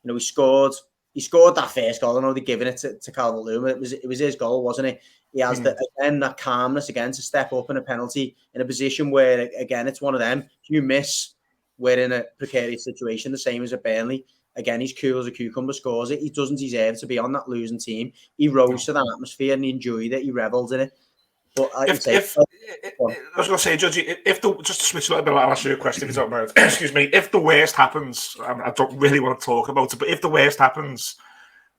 he scored that first goal. I know they're giving it to Calvert-Lewin. It was his goal, wasn't it? He has that calmness again to step up in a penalty in a position where, again, it's one of them. If you miss, we're in a precarious situation, the same as at Burnley. Again, he's cool as a cucumber, scores it. He doesn't deserve to be on that losing team. He rose to that atmosphere and he enjoyed it. He revelled in it. But I was going to say, Judge, just to switch a little bit, I'll ask you a question if you don't mind. Excuse me. If the worst happens, I don't really want to talk about it, but if the worst happens,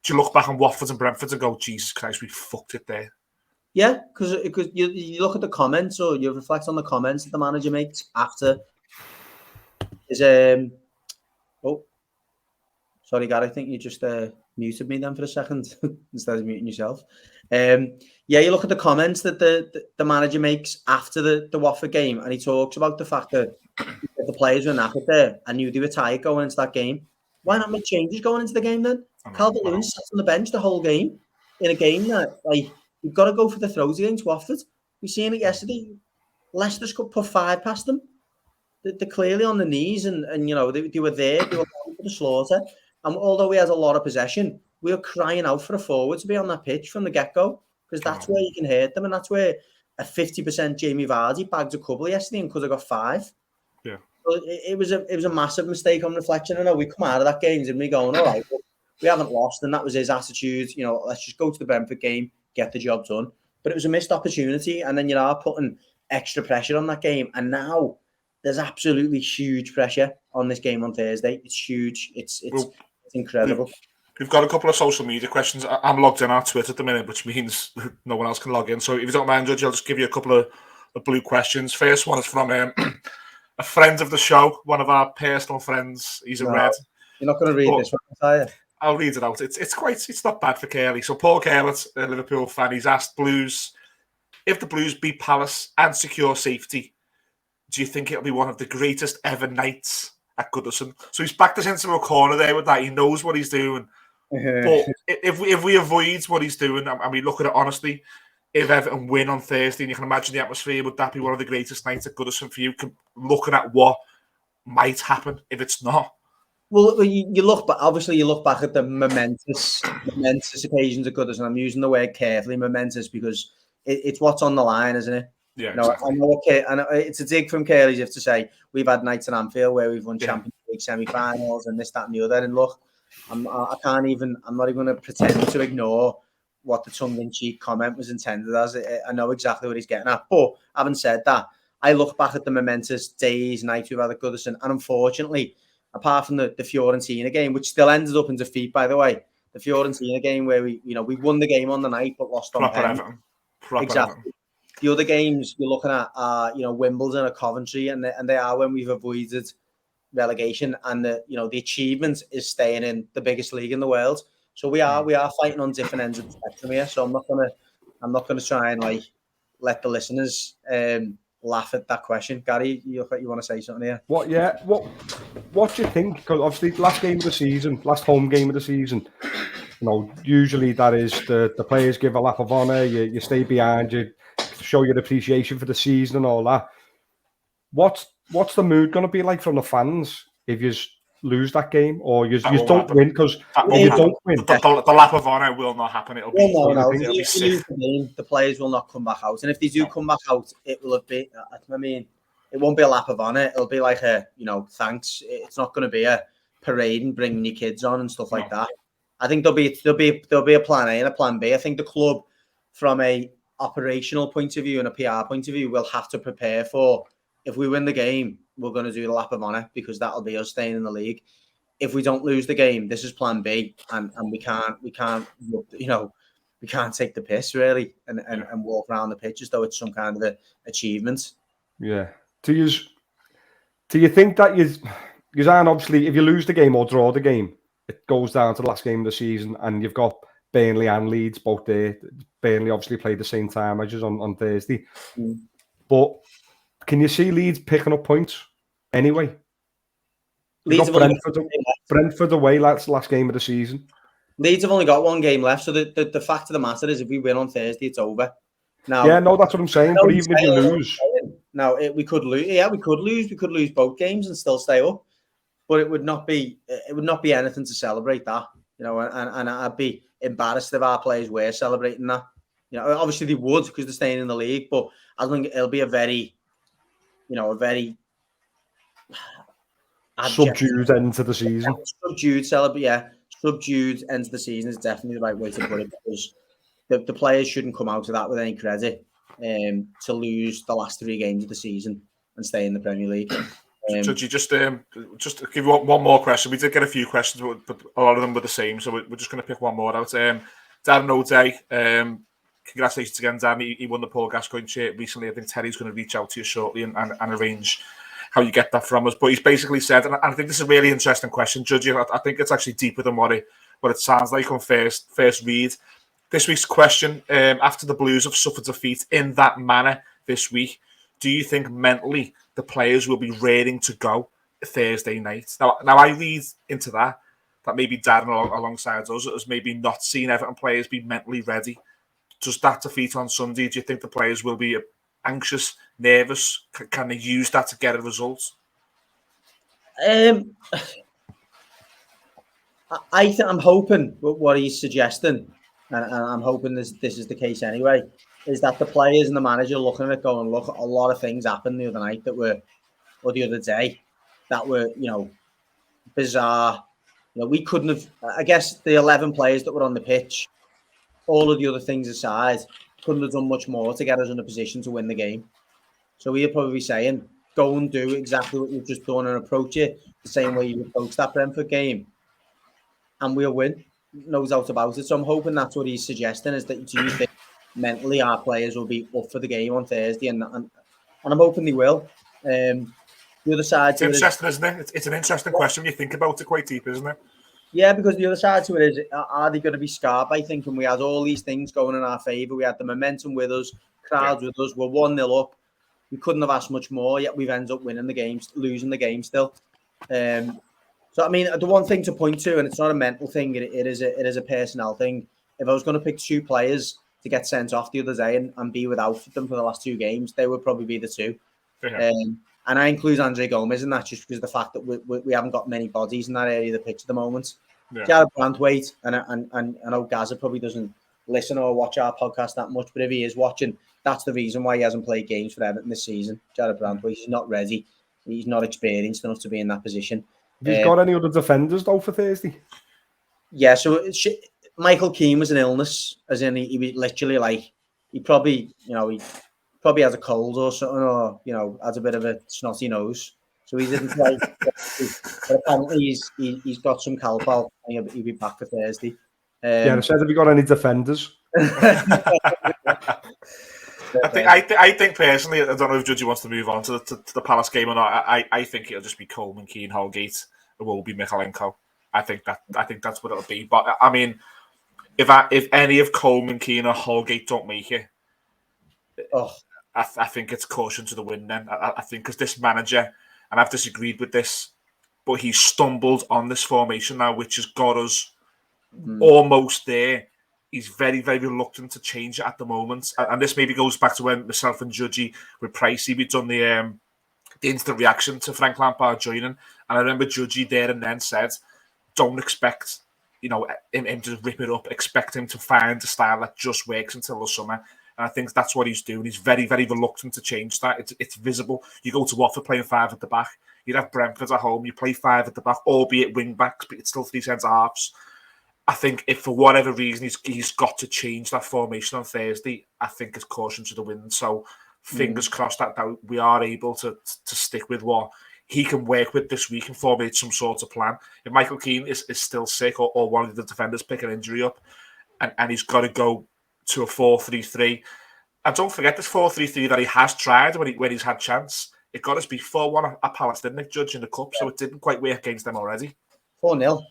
do you look back on Watford and Brentford and go, Jesus Christ, we fucked it there? Yeah, because you look at the comments, or you reflect on the comments that the manager makes after his sorry, Gary, I think you just muted me then for a second instead of muting yourself. Yeah, you look at the comments that the manager makes after the Watford game, and he talks about the fact that the players were knackered there and knew they were tired going into that game. Why not make changes going into the game then? Calvert-Lewin sat on the bench the whole game in a game that, like, you've got to go for the throws against Watford. We seen it yesterday. Leicester's could put 5 past them. They're clearly on the knees, and you know, they were there. They were going for the slaughter. And although we had a lot of possession, we were crying out for a forward to be on that pitch from the get-go, because that's where you can hurt them, and that's where a 50% Jamie Vardy bagged a couple yesterday and could have got 5. Yeah. So it was a massive mistake on reflection. I know we come out of that game and we going, all right, well, we haven't lost, and that was his attitude. You know, let's just go to the Brentford game, get the job done. But it was a missed opportunity, and then you are putting extra pressure on that game, and now there's absolutely huge pressure on this game on Thursday. It's huge. It's incredible. We've got a couple of social media questions. I'm logged in on Twitter at the minute, which means no one else can log in. So if you don't mind, Judge, I'll just give you a couple of blue questions. First one is from a friend of the show, one of our personal friends. He's a Red. You're not going to read this one, are you? I'll read it out. It's not bad for Curly. So Paul Carlett, a Liverpool fan, he's asked Blues, if the Blues beat Palace and secure safety, do you think it'll be one of the greatest ever nights at Goodison? So he's backed us into a corner there with that. He knows what he's doing. But if we avoid what he's doing and we look at it honestly, if Everton win on Thursday, and you can imagine the atmosphere, would that be one of the greatest nights at Goodison for you? Looking at what might happen if it's not. Well, you look, but obviously you look back at the momentous occasions at Goodison. I'm using the word carefully, momentous, because it's what's on the line, isn't it? Yeah, no, exactly. I know it's a dig from Curly's if to say we've had nights in Anfield where we've won Champions League semi-finals and this, that, and the other. And look, I'm not even going to pretend to ignore what the tongue-in-cheek comment was intended as. I know exactly what he's getting at. But having said that, I look back at the momentous days, nights we've had at Goodison, and unfortunately, apart from the Fiorentina game, which still ended up in defeat, by the way, the Fiorentina game where we won the game on the night but lost on pen. Exactly. Everton. The other games you're looking at are, Wimbledon or Coventry, and they are when we've avoided relegation, and the achievement is staying in the biggest league in the world. So we are fighting on different ends of the spectrum here. So I'm not gonna try and let the listeners laugh at that question. Gary, you want to say something here? What do you think? Because obviously last home game of the season, usually that is the players give a lap of honour, you stay behind, you show your appreciation for the season and all that. What's the mood going to be like from the fans if you lose that game or you don't win? Because you don't win, the lap of honour will not happen. It'll be sick. The players will not come back out, and if they do come back out, it will be. I mean, it won't be a lap of honour. It'll be like a thanks. It's not going to be a parade and bringing your kids on and stuff like that. I think there'll be a plan A and a plan B. I think the club, from a operational point of view and a PR point of view, will have to prepare for, if we win the game, we're going to do the lap of honour because that'll be us staying in the league. If we don't lose the game, this is plan B, and we can't take the piss really and walk around the pitch as though it's some kind of an achievement. Yeah. Do you think that you aren't, obviously, if you lose the game or draw the game, it goes down to the last game of the season, and you've got Burnley and Leeds both there. Burnley obviously played the same time as on Thursday. But can you see Leeds picking up points anyway? Leeds got Brentford away last game of the season. Leeds have only got one game left, so the fact of the matter is, if we win on Thursday, it's over. Now, that's what I'm saying. But even if you lose, we could lose. Yeah, we could lose. We could lose both games and still stay up. But it would not be anything to celebrate that, and I'd be embarrassed if our players were celebrating that. Obviously they would because they're staying in the league, but I think it'll be a very subdued end to the season. Subdued end to the season is definitely the right way to put it, because the players shouldn't come out of that with any credit to lose the last 3 games of the season and stay in the Premier League. Should you just give you one more question? We did get a few questions, but a lot of them were the same, so we're just going to pick one more out. Dan O'Day, congratulations again, Dan. He won the Paul Gascoigne shirt recently. I think Terry's going to reach out to you shortly and arrange how you get that from us. But he's basically said, and I think this is a really interesting question, Judge. I think it's actually deeper than what it sounds like on first read. This week's question, after the Blues have suffered defeat in that manner this week, do you think mentally the players will be raring to go Thursday night? Now I read into that maybe Darren alongside us has maybe not seen Everton players be mentally ready. Does that defeat on Sunday, do you think the players will be anxious, nervous? Can they use that to get a result? I'm hoping what he's suggesting, and I'm hoping this is the case anyway, is that the players and the manager looking at it going, look, a lot of things happened the other night or the other day that were, bizarre. We couldn't have, I guess the 11 players that were on the pitch, all of the other things aside, couldn't have done much more to get us in a position to win the game. So we'll probably be saying, go and do exactly what you've just done and approach it the same way you approached that Brentford game. And we'll win, no doubt about it. So I'm hoping that's what he's suggesting, is that do you think mentally our players will be up for the game on Thursday? And I'm hoping they will. The other side to interesting, isn't it? It's an interesting question when you think about it quite deep, isn't it? Yeah, because the other side to it is, are they going to be scarred by thinking we had all these things going in our favour? We had the momentum with us, crowds with us, we're 1-0 up. We couldn't have asked much more, yet we've ended up winning the game, losing the game still. So, I mean, the one thing to point to, and it's not a mental thing, it is a personnel thing. If I was going to pick two players to get sent off the other day and be without them for the last two games, they would probably be the two. Yeah. And I include Andre Gomez in that just because of the fact that we haven't got many bodies in that area of the pitch at the moment. Yeah. Jared Brandwaite, and I know Gaza probably doesn't listen or watch our podcast that much, but if he is watching, that's the reason why he hasn't played games for Everton this season. Jared Brandwaite, he's not ready. He's not experienced enough to be in that position. Have you got any other defenders, though, for Thursday? Yeah, so Michael Keane was an illness, as in he literally, he probably has a cold or something, or, has a bit of a snotty nose. So he didn't play. But apparently he's got some calpol and he'll be back for Thursday. I said, have you got any defenders? I think personally, I don't know if Judgy wants to move on to the Palace game or not. I think it'll just be Coleman, Keane, Holgate. It will be Mykhalenko. I think that's what it'll be. But I mean, if any of Coleman, Keane, or Holgate don't make it, I think it's caution to the wind. Then I think because this manager, and I've disagreed with this, but he's stumbled on this formation now, which has got us almost there. He's very, very reluctant to change it at the moment. And this maybe goes back to when myself and Judgy with Pricey, we'd done the instant reaction to Frank Lampard joining. And I remember Judgy there and then said, don't expect, him to rip it up. Expect him to find a style that just works until the summer. And I think that's what he's doing. He's very, very reluctant to change that. It's visible. You go to Watford playing 5 at the back. You'd have Brentford at home. You play 5 at the back, albeit wing backs, but it's still 3 centre halves. I think if for whatever reason he's got to change that formation on Thursday, I think it's caution to the wind. So fingers crossed that we are able to stick with what he can work with this week and formulate some sort of plan. If Michael Keane is still sick or one of the defenders pick an injury up and he's got to go to a 4-3-3, and don't forget this 4-3-3 that he has tried when he's had chance. It got us beat 4-1 at Palace, didn't it, Judge, in the Cup? So it didn't quite work against them already. 4-0.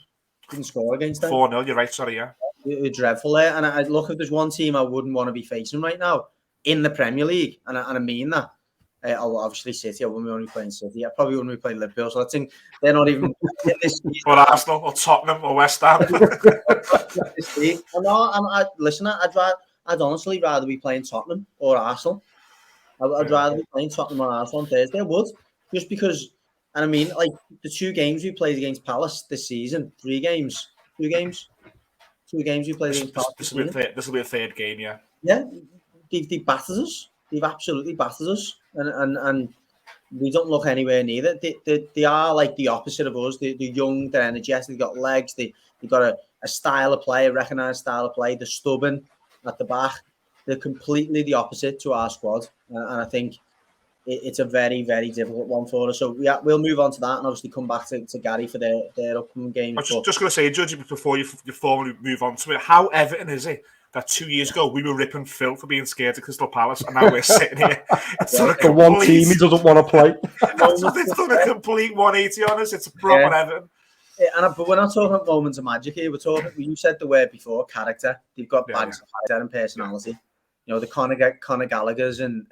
Didn't score against them. 4-0, you're right, sorry, yeah. It was dreadful there. And I look, if there's one team I wouldn't want to be facing right now in the Premier League, and I mean that. Obviously City, I wouldn't be only playing City. I probably wouldn't be playing Liverpool, so I think they're not even in this league. Or Arsenal, or Tottenham, or West Ham. I'd honestly rather be playing Tottenham or Arsenal. I'd rather be playing Tottenham or Arsenal on Thursday. I would, just because. And I mean, like the 2 games we played against Palace this season, 2 games we played against Palace. This will be a 3rd game, yeah. Yeah, they battered us. They've absolutely battered us, and we don't look anywhere near it. They are like the opposite of us. They're young, they're energetic, they've got legs, they've got a style of play, a recognised style of play. They're stubborn at the back. They're completely the opposite to our squad, and I think it's a very, very difficult one for us. So we'll move on to that and obviously come back to Gary for their upcoming game. I was just going to say, Judge, before you formally move on to it, how Everton is it that 2 years ago we were ripping Phil for being scared of Crystal Palace, and now we're sitting here? It's done a complete, the one team he doesn't want to play. It's done a complete 180 on us. It's a proper Everton. But we're not talking about moments of magic here. We're talking. You said the word before, character. They've got bags of character and personality. You know, the Conor Gallagher's and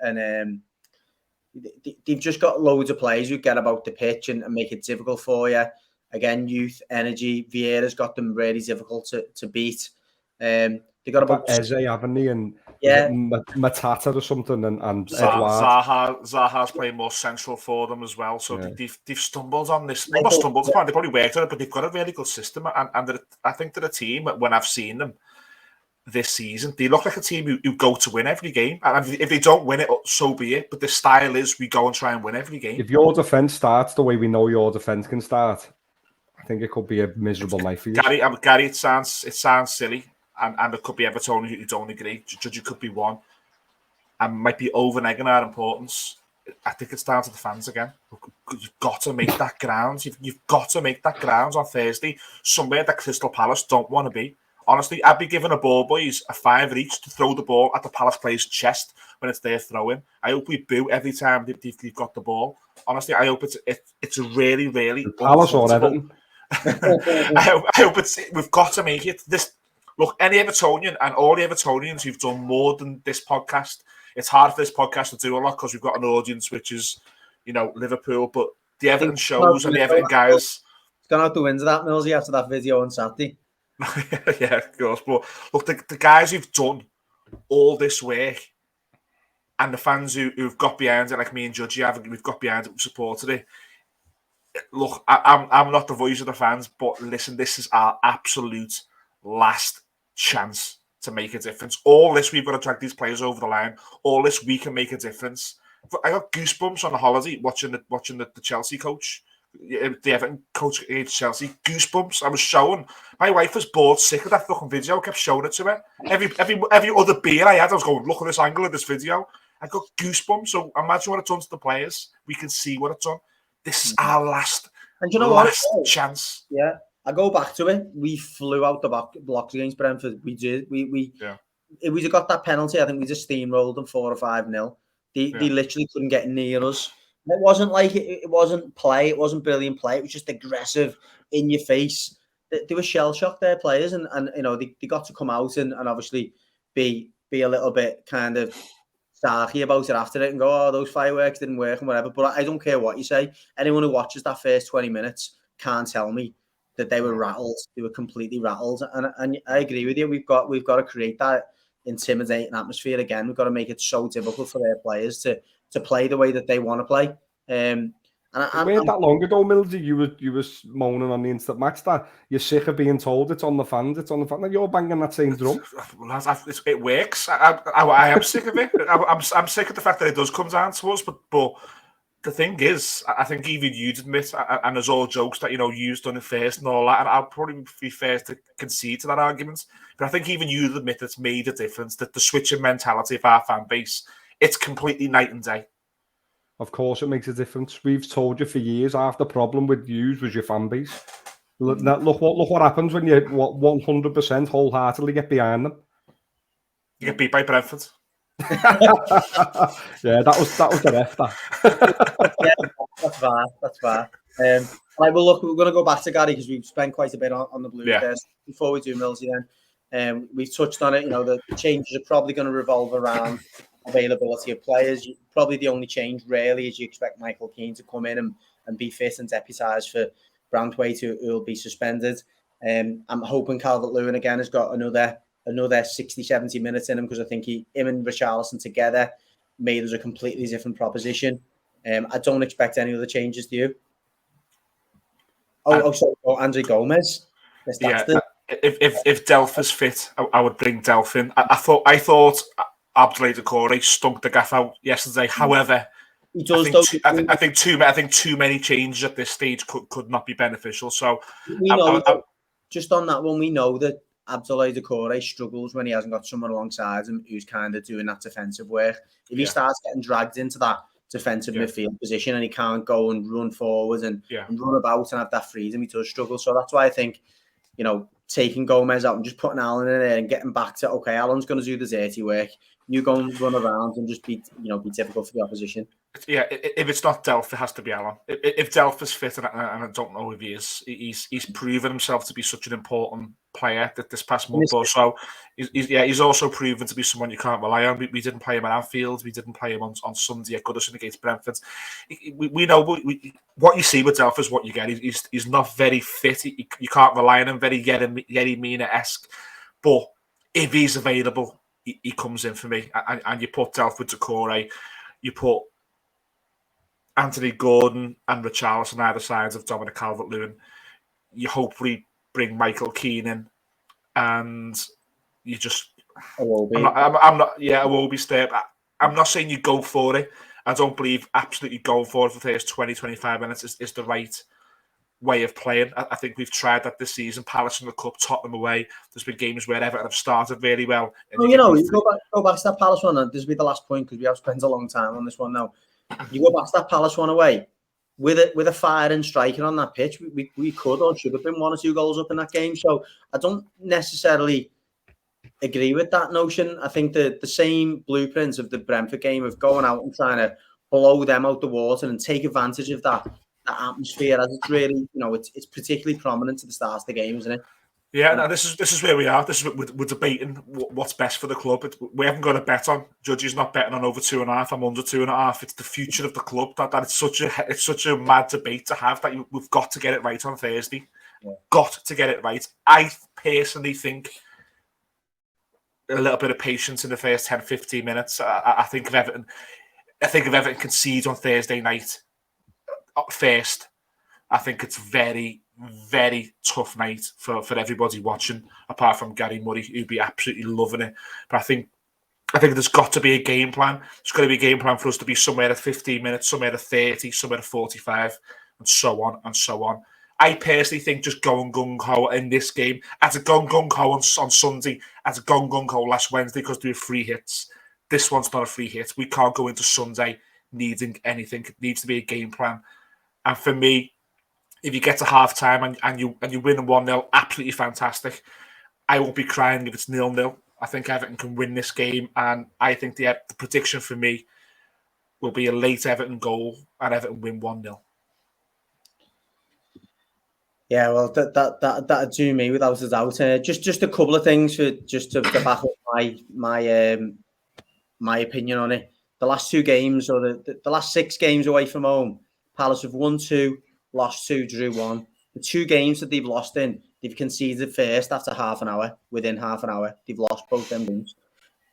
they've just got loads of players who get about the pitch and make it difficult for you. Again, youth, energy. Vieira's got them really difficult to beat. They got about Eze, haven't they? And Matata or something, and Edouard. Zaha's playing more central for them as well. So they've stumbled on this. Well, not stumbled. They probably worked on it, but they've got a really good system. And I think that a team, when I've seen them this season, they look like a team who go to win every game. And if they don't win it, so be it. But the style is we go and try and win every game. If your defence starts the way we know your defence can start, I think it could be a miserable night for you. Gary, it sounds silly. And it could be Everton who don't agree. Judge, it could be one. And might be over-egging our importance. I think it's down to the fans again. You've got to make that ground. You've got to make that ground on Thursday somewhere that Crystal Palace don't want to be. Honestly, I'd be giving a ball boys a $5 each to throw the ball at the Palace player's chest when it's their throw-in. I hope we boo every time they've got the ball. Honestly, I hope it's a really, really Palace or Everton. I hope we've got to make it this. Look, any Evertonian and all the Evertonians who've done more than this podcast, it's hard for this podcast to do a lot because we've got an audience which is, Liverpool, but the Everton shows and the Everton guys. It's gone out the window, that, Millsy, after that video on Saturday. Yeah, of course. But look, the guys who've done all this work and the fans who've got behind it, like me and Judgy we've got behind it, we've supported it. Look, I'm not the voice of the fans, but listen, this is our absolute last chance to make a difference. All this, we've got to drag these players over the line. All this, we can make a difference. I got goosebumps on the holiday watching the Chelsea coach, the Everton coach against Chelsea. Goosebumps. I was showing. My wife was bored sick of that fucking video. I kept showing it to her. Every other beer I had, I was going, look at this angle of this video. I got goosebumps. So imagine what it's done to the players. We can see what it's done. This is our last, and you know last chance. Yeah. I go back to it. We flew out the blocks against Brentford. We did. If we'd have got that penalty, I think we just steamrolled them 4 or 5-0. They literally couldn't get near us. It wasn't like it wasn't play. It wasn't brilliant play. It was just aggressive, in your face. They were shell shocked, their players, and they got to come out and obviously be a little bit kind of sarky about it after it and go, oh, those fireworks didn't work and whatever. But I don't care what you say. Anyone who watches that first 20 minutes can't tell me that they were rattled. They were completely rattled, and I agree with you. We've got to create that intimidating atmosphere again. We've got to make it so difficult for their players to play the way that they want to play. It weren't that long ago, Millsy, you were moaning on the instant match that you're sick of being told it's on the fans. And you're banging that same drum. It works. I am sick of it. I'm sick of the fact that it does come down to us, but. The thing is, I think even you'd admit, and there's all jokes that, you've done it first and all that, and I'll probably be first to concede to that argument, but I think even you'd admit it's made a difference, that the switching mentality of our fan base, it's completely night and day. Of course it makes a difference. We've told you for years, half the problem with you was your fan base. Look what happens when you 100% wholeheartedly get behind them. You get beat by Brentford. Yeah, that was the ref. Yeah, that's fair. Right, well, look, we're going to go back to Gary because we've spent quite a bit on the Blues there. Before we do, Millsy, then we've touched on it. The changes are probably going to revolve around availability of players. Probably the only change, really, is you expect Michael Keane to come in and be fit and deputise for Branthwaite, who will be suspended. I'm hoping Calvert-Lewin again has got another 60, 70 minutes in him, because I think him and Richarlison together made us a completely different proposition. I don't expect any other changes, do you? Andre Gomez. If Delph is fit, I would bring Delph in. I thought Abdoulaye Doucouré stunk the gaff out yesterday. However, he does. I think too many changes at this stage could not be beneficial. So just on that one, we know that Abdoulaye Doucouré struggles when he hasn't got someone alongside him who's kind of doing that defensive work. If he starts getting dragged into that defensive midfield position and he can't go and run forward and run about and have that freedom, he does struggle. So that's why I think, taking Gomez out and just putting Alan in there and getting back to, okay, Alan's going to do the dirty work. you go and run around and just be difficult for the opposition. Yeah, if it's not Delph, it has to be Alan. If Delph is fit, and I don't know if he is, he's proven himself to be such an important player that this past month or so. He's also proven to be someone you can't rely on. We didn't play him at Anfield. We didn't play him on Sunday at Goodison against Brentford. We know what you see with Delph is what you get. He's not very fit. You can't rely on him. Very Yerry Mina-esque. But if he's available, he comes in for me. And you put Delph with Decore, you put Anthony Gordon and Richarlison either sides of Dominic Calvert-Lewin. You hopefully bring Michael Keane in, and you just. I'm not. Yeah, I will be staying. I'm not saying you go for it. I don't believe absolutely going for it for the first 20-25 minutes is the right way of playing. I think we've tried that this season. Palace in the Cup, Tottenham away. There's been games where Everton have started really well. You go back to that Palace one, and this will be the last point because we have spent a long time on this one now. You go back to that Palace one away with a firing striker on that pitch. We could or should have been 1 or 2 goals up in that game. So I don't necessarily agree with that notion. I think the same blueprint of the Brentford game of going out and trying to blow them out the water and take advantage of that atmosphere, as it's really, it's particularly prominent at the start of the game, isn't it? Yeah, no, this is where we are. We're debating what's best for the club. We haven't got a bet on. Judge's not betting on over 2.5. I'm under 2.5. It's the future of the club. That it's such a mad debate to have. That we've got to get it right on Thursday. Yeah. Got to get it right. I personally think a little bit of patience in the first 10-15 minutes. I think if Everton concedes on Thursday night first, I think it's very, very tough night for everybody watching, apart from Gary Murray, who'd be absolutely loving it. But I think there's got to be a game plan. There's got to be a game plan for us to be somewhere at 15 minutes, somewhere at 30, somewhere at 45, and so on and so on. I personally think just going gung-ho in this game, as a gung-ho on Sunday, as a gung-ho last Wednesday because there were free hits. This one's not a free hit. We can't go into Sunday needing anything. It needs to be a game plan. And for me, if you get to half-time and you win 1-0, absolutely fantastic. I won't be crying if it's 0-0. I think Everton can win this game, and I think the prediction for me will be a late Everton goal and Everton win 1-0. Yeah, well, that do me without a doubt. Just a couple of things to back up my opinion on it. The last 2 games, or the last 6 games away from home, Palace have won 2, lost 2, drew 1. The 2 games that they've lost in, they've conceded first after half an hour. Within half an hour, they've lost both them games.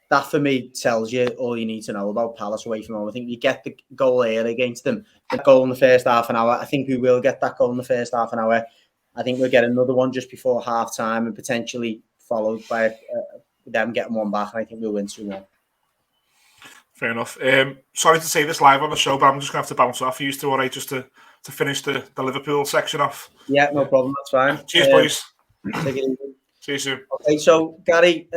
That for me tells you all you need to know about Palace away from home. I think you get the goal early against them. The goal in the first half an hour. I think we will get that goal in the first half an hour. I think we'll get another one just before half time and potentially followed by them getting one back. And I think we'll win 2-1. Fair enough. Sorry to say this live on the show, but I'm just going to have to bounce off you two, all right, just to finish the Liverpool section off. Yeah, no problem. That's fine. Cheers, boys. Take it easy. See you soon. Okay, so Gary,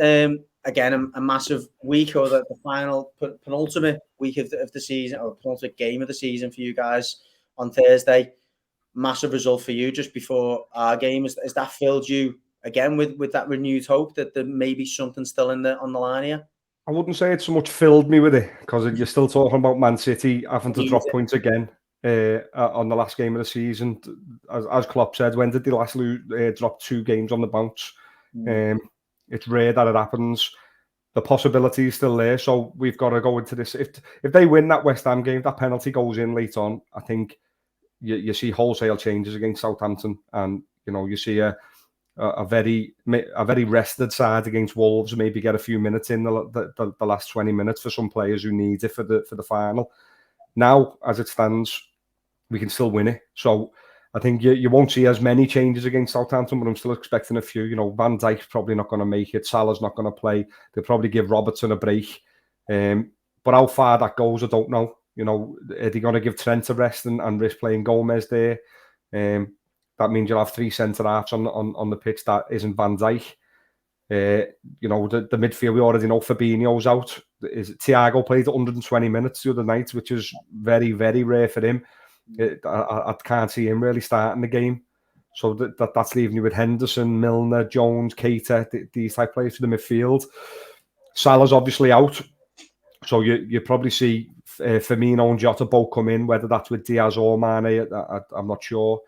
again, a massive week, or the final penultimate week of the season, or penultimate game of the season for you guys on Thursday. Massive result for you just before our game. Has that filled you again with that renewed hope that there may be something still on the line here? I wouldn't say it so much filled me with it, because you're still talking about Man City having to drop points again on the last game of the season. As Klopp said, when did they last drop 2 games on the bounce? It's rare that it happens. The possibility is still there, so we've got to go into this. If they win that West Ham game, that penalty goes in late on, I think you see wholesale changes against Southampton, and you see a very rested side against Wolves, maybe get a few minutes in the last 20 minutes for some players who need it for the final. Now, as it stands, we can still win it. So I think you won't see as many changes against Southampton, but I'm still expecting a few. Van Dijk's probably not going to make it. Salah's not going to play. They'll probably give Robertson a break. But how far that goes, I don't know. Are they going to give Trent a rest and risk playing Gomez there? That means you'll have 3 centre-halves on the pitch that isn't Van Dijk. The midfield, we already know Fabinho's out. Thiago played 120 minutes the other night, which is very, very rare for him. I can't see him really starting the game. So that's leaving you with Henderson, Milner, Jones, Keita, these type players for the midfield. Salah's obviously out. So you probably see Firmino and Jota both come in, whether that's with Diaz or Mane, I'm not sure.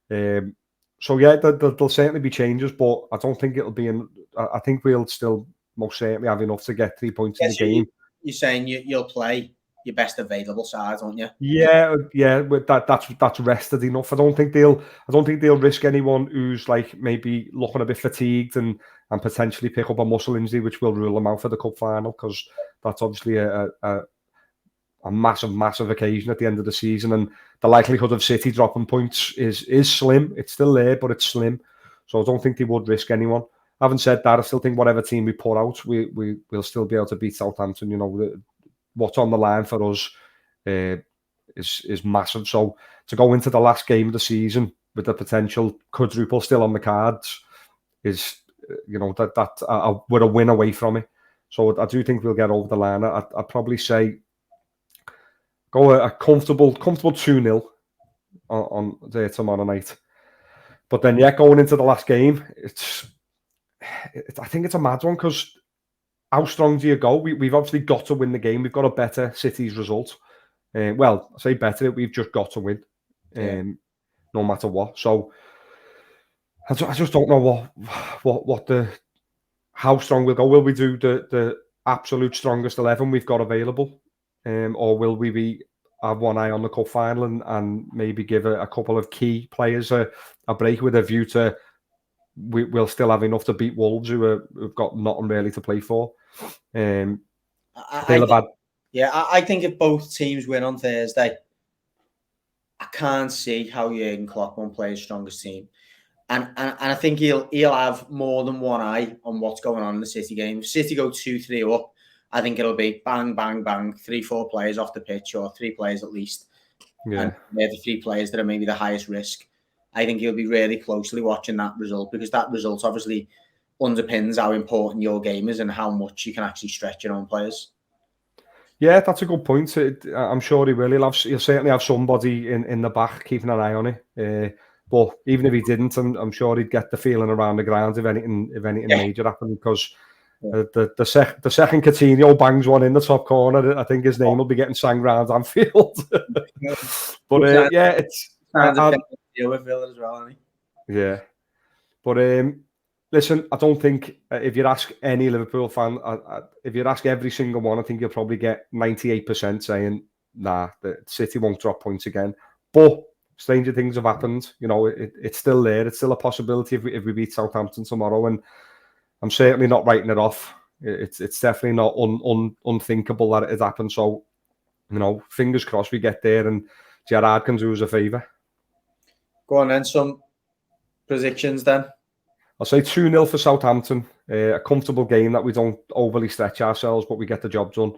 So yeah, there'll certainly be changes, but I don't think it'll be in. I think we'll still most certainly have enough to get 3 points in the game. You're saying you'll play your best available side, aren't you? Yeah. But that's rested enough. I don't think they'll risk anyone who's like maybe looking a bit fatigued and potentially pick up a muscle injury, which will rule them out for the cup final, because that's obviously a massive occasion at the end of the season, and the likelihood of City dropping points is slim. It's still there, but it's slim. So I don't think they would risk anyone. Having said that, I still think whatever team we put out, we'll still be able to beat Southampton. You know, what's on the line for us is massive. So to go into the last game of the season with the potential quadruple still on the cards is, you know, that we're a win away from it. So I do think we'll get over the line. I'd probably say go a comfortable 2-0 on there tomorrow night. But then, yeah, going into the last game, I think it's a mad one, because how strong do you go? We've obviously got to win the game. We've got a better City's result. Well, I say better, we've just got to win, no matter what. So I just don't know how strong we'll go. Will we do the absolute strongest 11 we've got available? Or will we have one eye on the cup final and maybe give a couple of key players a break with a view to we'll still have enough to beat Wolves, who've got nothing really to play for. I think if both teams win on Thursday, I can't see how Jurgen Klopp won't play his strongest team. And I think he'll have more than one eye on what's going on in the City game. If City go 2-3 up, I think it'll be bang, bang, bang, 3-4 players off the pitch, or 3 players at least. Yeah. And they're the 3 players that are maybe the highest risk. I think he'll be really closely watching that result, because that result obviously underpins how important your game is and how much you can actually stretch your own players. Yeah, that's a good point. I'm sure he will. He'll certainly have somebody in the back keeping an eye on it. But even if he didn't, I'm sure he'd get the feeling around the ground if anything major happened, because the second Coutinho bangs one in the top corner, I think his name will be getting sang round Anfield. But it's deal with Villa as well, isn't he? Yeah, but listen, I don't think if you ask any Liverpool fan, if you ask every single one, I think you'll probably get 98% saying, nah, the City won't drop points again. But stranger things have happened. You know, it's still there. It's still a possibility if we beat Southampton tomorrow, and I'm certainly not writing it off. It's definitely not unthinkable that it has happened. So, you know, fingers crossed we get there and Gerrard can do us a favour. Go on then, some predictions then. I'll say 2-0 for Southampton. A comfortable game that we don't overly stretch ourselves, but we get the job done.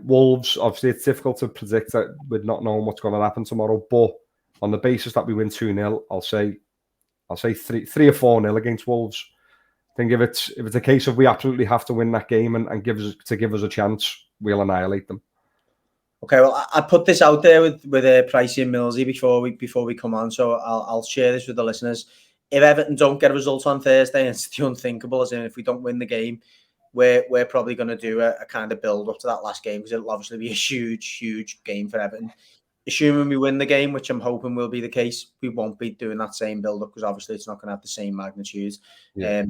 Wolves, obviously it's difficult to predict that with not knowing what's going to happen tomorrow, but on the basis that we win 2-0, I'll say 3 or 4-0 against Wolves. I think if it's a case of we absolutely have to win that game and give us a chance, we'll annihilate them. Okay, well, I put this out there with Pricey and Millsy before we come on, so I'll share this with the listeners. If Everton don't get a result on Thursday, and it's the unthinkable, as in if we don't win the game, we're probably going to do a kind of build up to that last game, because it'll obviously be a huge game for Everton. Assuming we win the game, which I'm hoping will be the case, we won't be doing that same build up, because obviously it's not going to have the same magnitude. Yeah.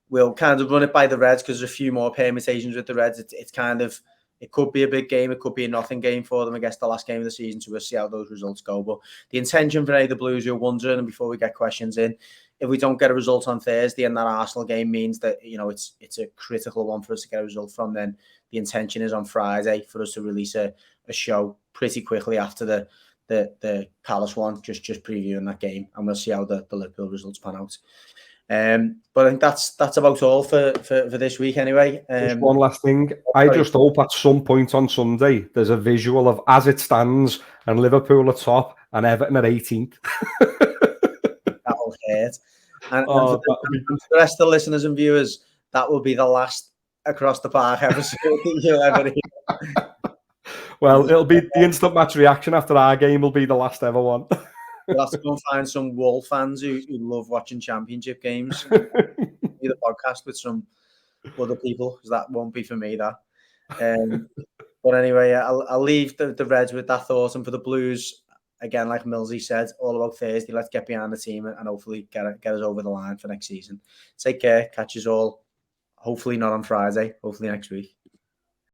We'll kind of run it by the Reds, because there's a few more permutations with the Reds. It's kind of, it could be a big game, it could be a nothing game for them, I guess, the last game of the season, so we'll see how those results go. But the intention for any of the Blues who are wondering, and before we get questions in, if we don't get a result on Thursday and that Arsenal game means that, you know, it's a critical one for us to get a result from, then the intention is on Friday for us to release a show pretty quickly after the Palace one, just previewing that game, and we'll see how the Liverpool results pan out. But I think that's about all for this week anyway. Just one last thing. I just hope at some point on Sunday there's a visual of as it stands and Liverpool at top and Everton at 18th. That'll hurt. And for the rest of the listeners and viewers, that will be the last Across the Park episode you'll ever hear. Well, it'll be the instant match reaction after our game will be the last ever one. We'll have to go and find some Wolves fans who love watching championship games. Do the podcast with some other people, because that won't be for me, that. But anyway, I'll leave the Reds with that thought. And for the Blues, again, like Millsy said, all about Thursday. Let's get behind the team and hopefully get us over the line for next season. Take care. Catch us all. Hopefully not on Friday. Hopefully next week.